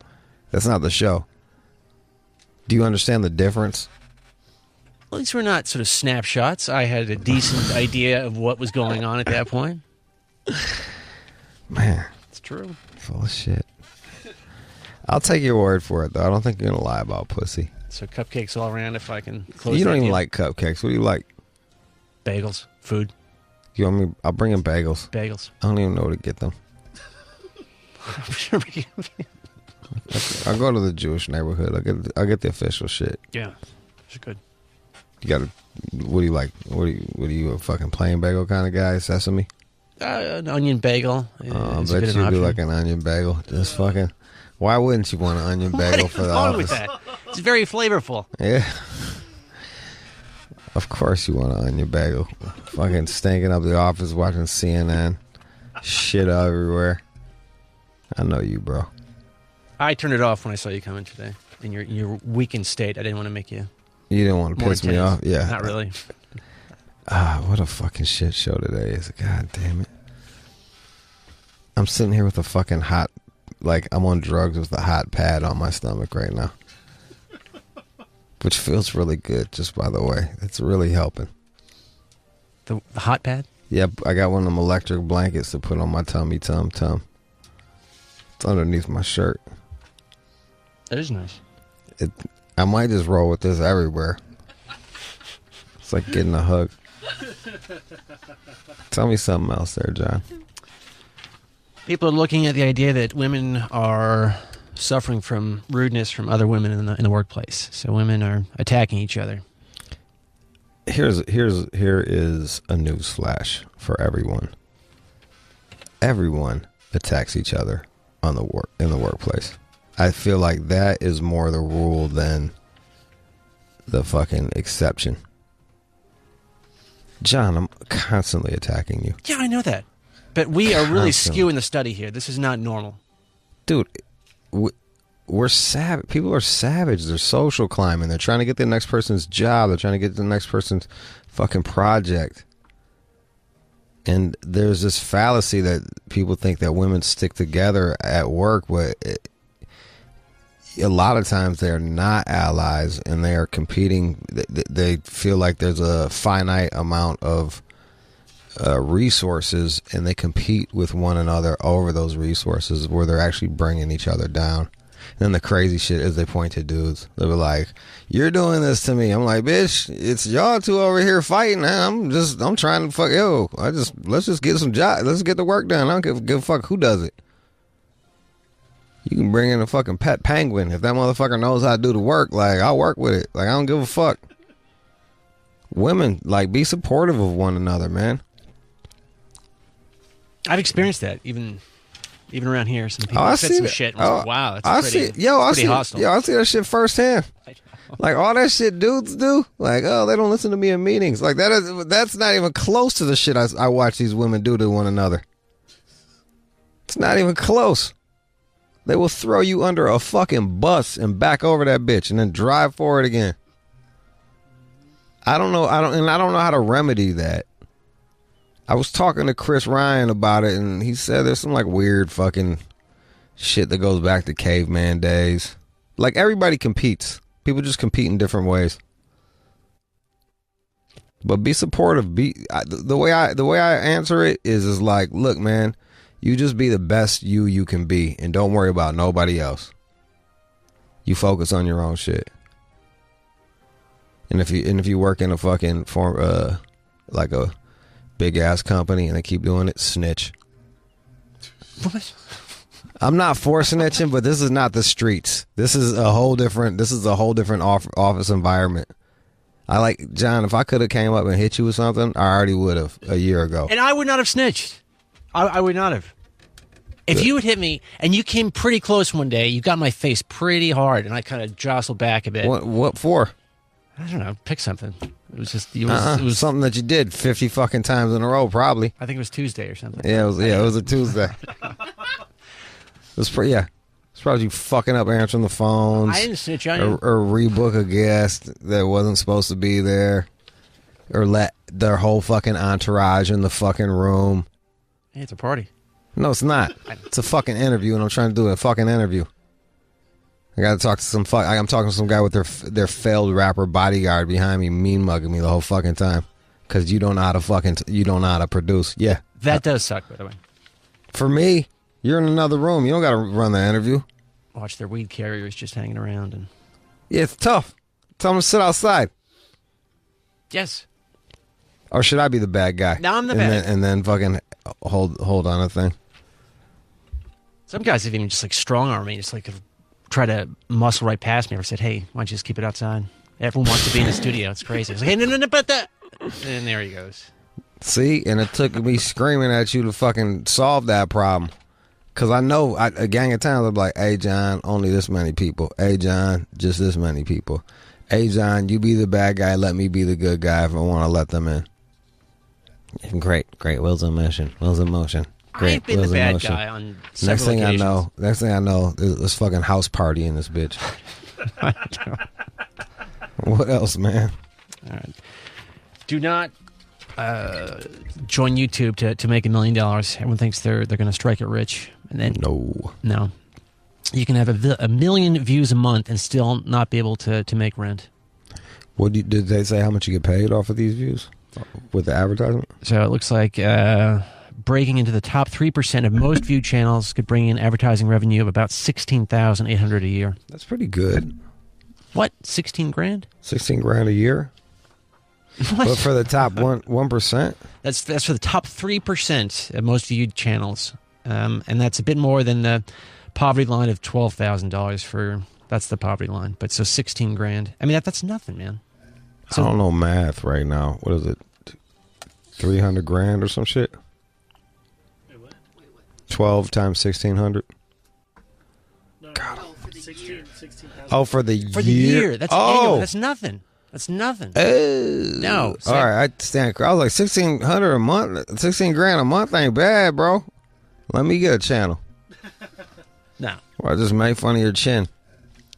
That's not the show. Do you understand the difference? Well, these were not sort of snapshots. I had a decent idea of what was going on at that point. Man. It's true. Full of shit. I'll take your word for it, though. I don't think you're going to lie about pussy. So cupcakes all around if I can close You don't that even deal. like cupcakes. What do you like? Bagels. Food. You want me? I'll bring in bagels. Bagels. I don't even know where to get them. I'll go to the Jewish neighborhood. I'll get the official shit. Yeah. It's good. You got to... What do you like? What are you a fucking plain bagel kind of guy? Sesame? An onion bagel. I bet you do like an onion bagel. Just fucking... Why wouldn't you want an onion bagel for the office? With that? It's very flavorful. Yeah. Of course you want an onion bagel. Fucking stinking up the office watching CNN. Shit everywhere. I know you, bro. I turned it off when I saw you coming today. In your weakened state. I didn't want to make you... You didn't want to piss me off? Yeah. Not really. What a fucking shit show today is. God damn it. I'm sitting here with a fucking hot... Like, I'm on drugs with a hot pad on my stomach right now. Which feels really good, just by the way. It's really helping. The hot pad? Yeah, I got one of them electric blankets to put on my tummy tum. It's underneath my shirt. That is nice. I might just roll with this everywhere. It's like getting a hug. Tell me something else there, John. People are looking at the idea that women are suffering from rudeness from other women in the workplace. So women are attacking each other. Here is a news flash for everyone. Everyone attacks each other in the workplace. I feel like that is more the rule than the fucking exception. John, I'm constantly attacking you. Yeah, I know that. But we are really skewing the study here. This is not normal. Dude, we're savage. People are savage. They're social climbing. They're trying to get the next person's job. They're trying to get the next person's fucking project. And there's this fallacy that people think that women stick together at work, but a lot of times they're not allies and they are competing. They feel like there's a finite amount of resources and they compete with one another over those resources where they're actually bringing each other down. And then the crazy shit is they point to dudes. They'll be like, you're doing this to me. I'm like, bitch, it's y'all two over here fighting. I'm trying to fuck, let's just get some jobs. Let's get the work done. I don't give a fuck who does it. You can bring in a fucking pet penguin. If that motherfucker knows how to do the work, like, I'll work with it. Like, I don't give a fuck. Women, like, be supportive of one another, man. I've experienced that, even around here. Some people said some shit. And I was like, wow, that's pretty hostile. I see that shit firsthand. Like, all that shit dudes do. Like, oh, they don't listen to me in meetings. Like, that's not even close to the shit I watch these women do to one another. It's not even close. They will throw you under a fucking bus and back over that bitch and then drive forward again. I don't know how to remedy that. I was talking to Chris Ryan about it, and he said there's some, like, weird fucking shit that goes back to caveman days. Like, everybody competes. People just compete in different ways. But be supportive. The way I answer it is like, look, man, you just be the best you can be, and don't worry about nobody else. You focus on your own shit. And if you work in a fucking like a big ass company and they keep doing it, snitch. What? I'm not for snitching, but this is not the streets. This is a whole different office environment. I like, John, if I could have came up and hit you with something, I already would have a year ago. And I would not have snitched. I would not have. If you had hit me and you came pretty close one day, you got my face pretty hard and I kind of jostled back a bit. What for? I don't know. Pick something. It was just it was something that you did 50 fucking times in a row, probably. I think it was Tuesday or something. Yeah, it was a Tuesday. It's probably you fucking up answering the phones. I didn't snitch on you. Or rebook a guest that wasn't supposed to be there. Or let their whole fucking entourage in the fucking room. Hey, it's a party. No, it's not. It's a fucking interview, and I'm trying to do a fucking interview. I got to talk to I'm talking to some guy with their failed rapper bodyguard behind me, mean mugging me the whole fucking time because you don't know how to produce. Yeah, that does suck, by the way. For me, you're in another room. You don't got to run the interview. watch their weed carriers just hanging around. And yeah, it's tough. Tell them to sit outside. Yes. Or should I be the bad guy? No, I'm the bad guy. And then fucking hold on a thing. Some guys have even just like strong arm me, just like try to muscle right past me. Or said, "Hey, why don't you just keep it outside? Everyone wants to be in the studio. It's crazy." It's like, "Hey, no, but that." And there he goes. See, and it took me screaming at you to fucking solve that problem. Because I know a gang of times I'm like, "Hey, John, only this many people. Hey, John, just this many people. Hey, John, you be the bad guy. Let me be the good guy if I want to let them in." Great. Wheels in motion. Great. I've been the bad guy on several occasions. Next thing I know, this fucking house party in this bitch. What else, man? All right. Do not join YouTube to make $1 million. Everyone thinks they're going to strike it rich, and then no. You can have a million views a month and still not be able to make rent. Did they say how much you get paid off of these views with the advertisement? So it looks like breaking into the top 3% of most viewed channels could bring in advertising revenue of about $16,800 a year. That's pretty good. What? 16 grand? 16 grand a year? What? But for the top 1%? That's for the top 3% of most viewed channels. And that's a bit more than the poverty line of $12,000 that's the poverty line. But so 16 grand. I mean, that's nothing, man. So, I don't know math right now. What is it? 300 grand or some shit? 12 times 1,600? God. For the year? For the year. That's annual. That's nothing. That's nothing. No. All right, I stand. I was like 1,600 a month. 16 grand a month ain't bad, bro. Let me get a channel. No. Or I just make fun of your chin.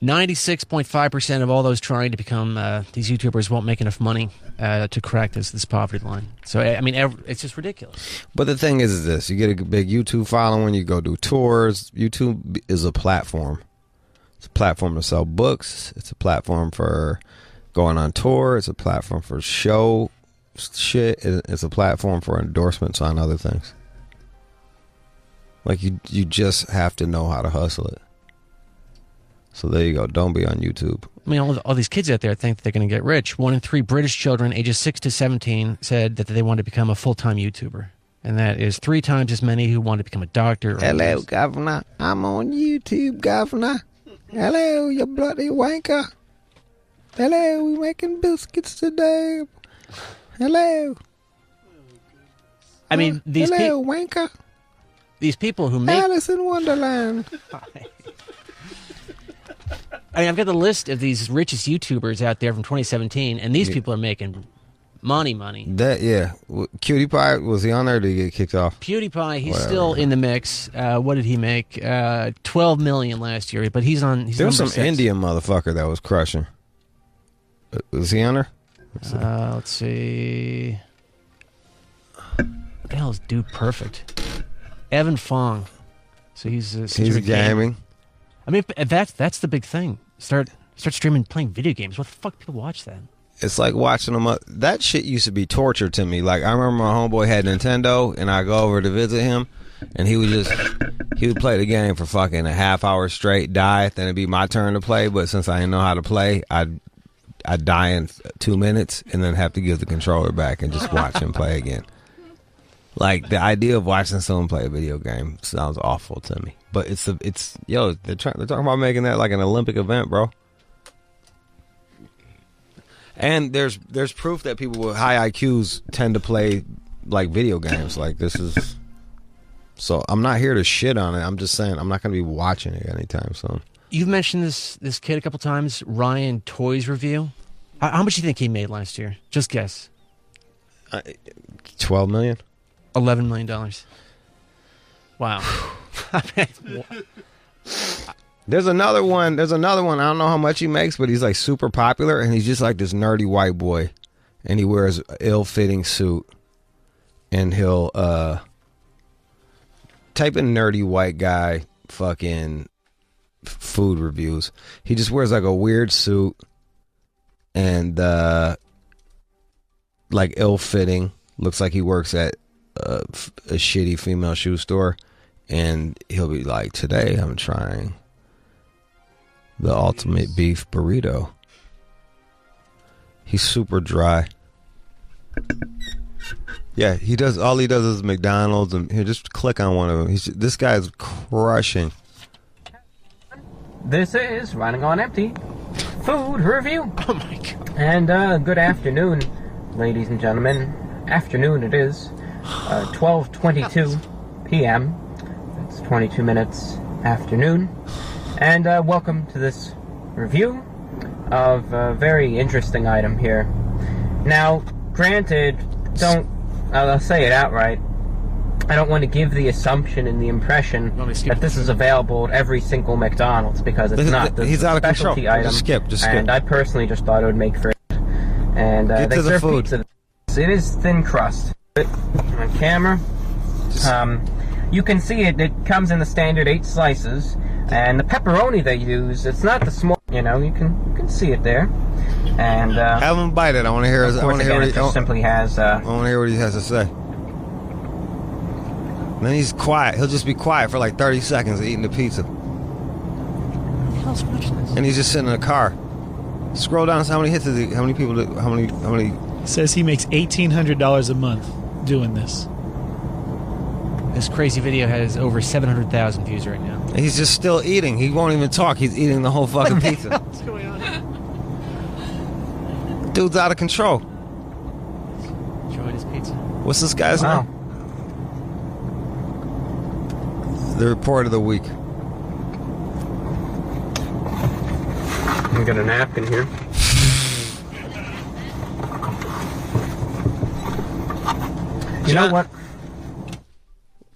96.5% of all those trying to become these YouTubers won't make enough money to crack this poverty line. So, I mean, it's just ridiculous. But the thing is this. You get a big YouTube following, you go do tours. YouTube is a platform. It's a platform to sell books. It's a platform for going on tour. It's a platform for show shit. It's a platform for endorsements on other things. Like, you just have to know how to hustle it. So there you go. Don't be on YouTube. I mean, all these kids out there think that they're going to get rich. 1 in 3 British children ages 6 to 17 said that they want to become a full-time YouTuber. And that is 3 times as many who want to become a doctor. Hello, Governor. I'm on YouTube, Governor. Hello, you bloody wanker. Hello, we making biscuits today. Hello. I mean, these hello, wanker. These people who make Alice in Wonderland. I mean, I've got the list of these richest YouTubers out there from 2017, and these people are making money. Yeah. Cutie Pie, was he on there or did he get kicked off? PewDiePie, he's still in the mix. What did he make? $12 million last year, but he's on. There was some 6. Indian motherfucker that was crushing. Was he on there? Let's see. What the hell is Dude Perfect? Evan Fong. So he's gaming. I mean, that's the big thing. Start streaming, playing video games. What the fuck people watch that? It's like watching them up. That shit used to be torture to me. Like, I remember my homeboy had Nintendo, and I go over to visit him, and he would play the game for fucking a half hour straight, die, then it'd be my turn to play. But since I didn't know how to play, I'd die in 2 minutes, and then have to give the controller back and just watch him play again. Like, the idea of watching someone play a video game sounds awful to me. But they're talking about making that like an Olympic event, bro. And there's proof that people with high IQs tend to play like video games. Like, this is. So I'm not here to shit on it. I'm just saying I'm not going to be watching it anytime soon. You've mentioned this kid a couple times, Ryan Toys Review. How much do you think he made last year? Just guess. $12 million. $11 million. Wow. There's another one. I don't know how much he makes, but he's like super popular, and he's just like this nerdy white boy, and he wears an ill-fitting suit, and he'll type in nerdy white guy fucking food reviews. He just wears like a weird suit and like ill-fitting. Looks like he works at a shitty female shoe store, and he'll be like, today I'm trying The ultimate beef burrito. He's super dry. Yeah, he does. All he does is McDonald's, and here, just click on one of them. This guy's crushing. This is Running on Empty Food Review. Oh my god! And good afternoon, ladies and gentlemen. Afternoon it is. 12:22 p.m. It's 22 minutes afternoon, and welcome to this review of a very interesting item here. Now, granted, I'll say it outright. I don't want to give the assumption and the impression that this is available at every single McDonald's, because it's not. This He's is a out of control. specialty item. Just skip. And I personally just thought it would make for it. And Get they to the serve food. pizza. It is thin crust. On camera, you can see it. It comes in the standard 8 slices, and the pepperoni they use, it's not the small. You know, you can see it there. And have him bite it. I want to hear. I want to hear what he simply has. I want to hear what he has to say. And then he's quiet. He'll just be quiet for like 30 seconds eating the pizza. And he's just sitting in a car. Scroll down. So how many hits is he? How many people? How many? Says he makes $1,800 a month doing this. This crazy video has over 700,000 views right now. And he's just still eating. He won't even talk. He's eating the whole fucking pizza. What's going on? Dude's out of control. Enjoyed his pizza. What's this guy's name? The report of the week. We got a napkin here. You know what?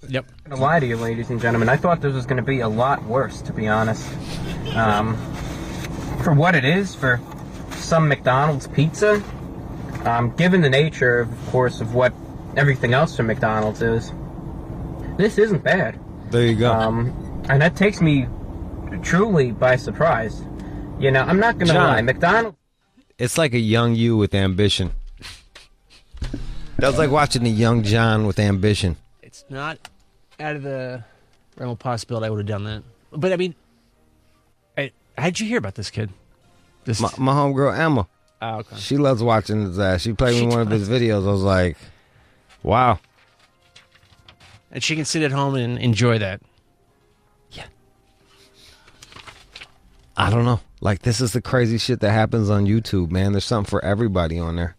Yep. I'm gonna lie to you, ladies and gentlemen. I thought this was going to be a lot worse, to be honest. For what it is, for some McDonald's pizza, given the nature, of course, of what everything else from McDonald's is, this isn't bad. There you go. And that takes me truly by surprise. You know, I'm not going to lie. McDonald's... It's like a young you with ambition. That was like watching a young John with ambition. It's not out of the realm of possibility I would have done that. But, I mean, how'd you hear about this kid? My homegirl, Emma. Oh, okay. She loves watching his ass. She played me one of his videos. I was like, wow. And she can sit at home and enjoy that. Yeah. I don't know. Like, this is the crazy shit that happens on YouTube, man. There's something for everybody on there.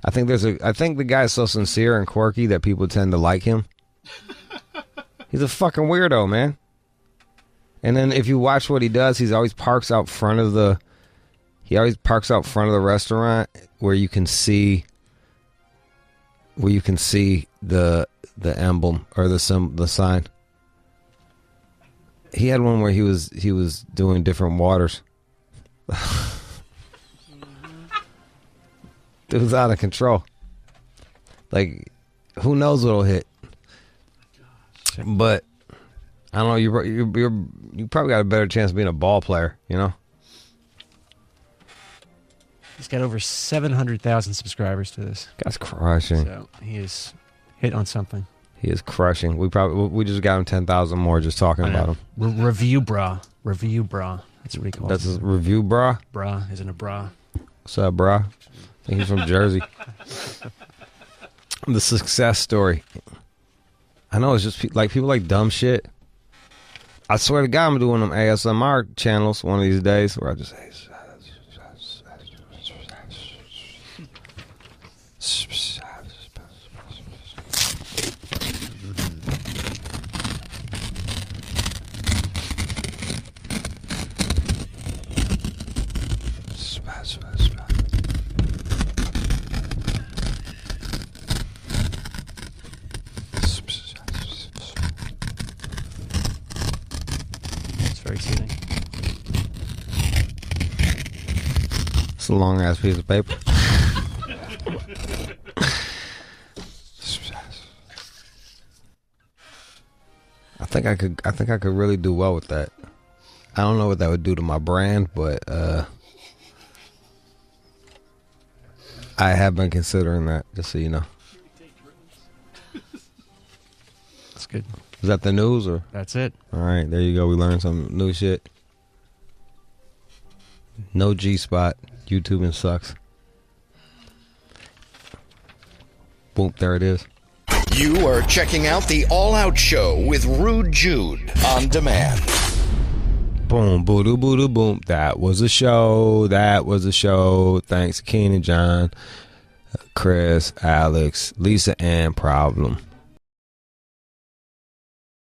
I think the guy's so sincere and quirky that people tend to like him. He's a fucking weirdo, man. And then if you watch what he does, he always parks out front of the restaurant where you can see the emblem or the sign. He had one where he was doing different waters. Dude's out of control. Like, who knows what'll hit? But I don't know. You probably got a better chance of being a ball player. You know. He's got over 700,000 subscribers to this. Guy's crushing. So he is hit on something. He is crushing. We just got him 10,000 more just talking about him. Review bra. That's what he calls it. That's his review bra. Bra isn't a bra. What's up, bra? I think he's from Jersey. The success story. I know it's just like people like dumb shit. I swear to God, I'm doing them ASMR channels one of these days where I just say. It's a long ass piece of paper. I think I could really do well with that. I don't know what that would do to my brand, but I have been considering that, just so you know. That's good. Is that the news or? That's it. All right, there you go. We learned some new shit. No G-spot. YouTubing sucks. Boom, there it is. You are checking out the All Out Show with Rude Jude on demand. Boom, boo-doo, boo-doo, boom. That was a show. That was a show. Thanks, Keenan, John, Chris, Alex, Lisa, and Problem.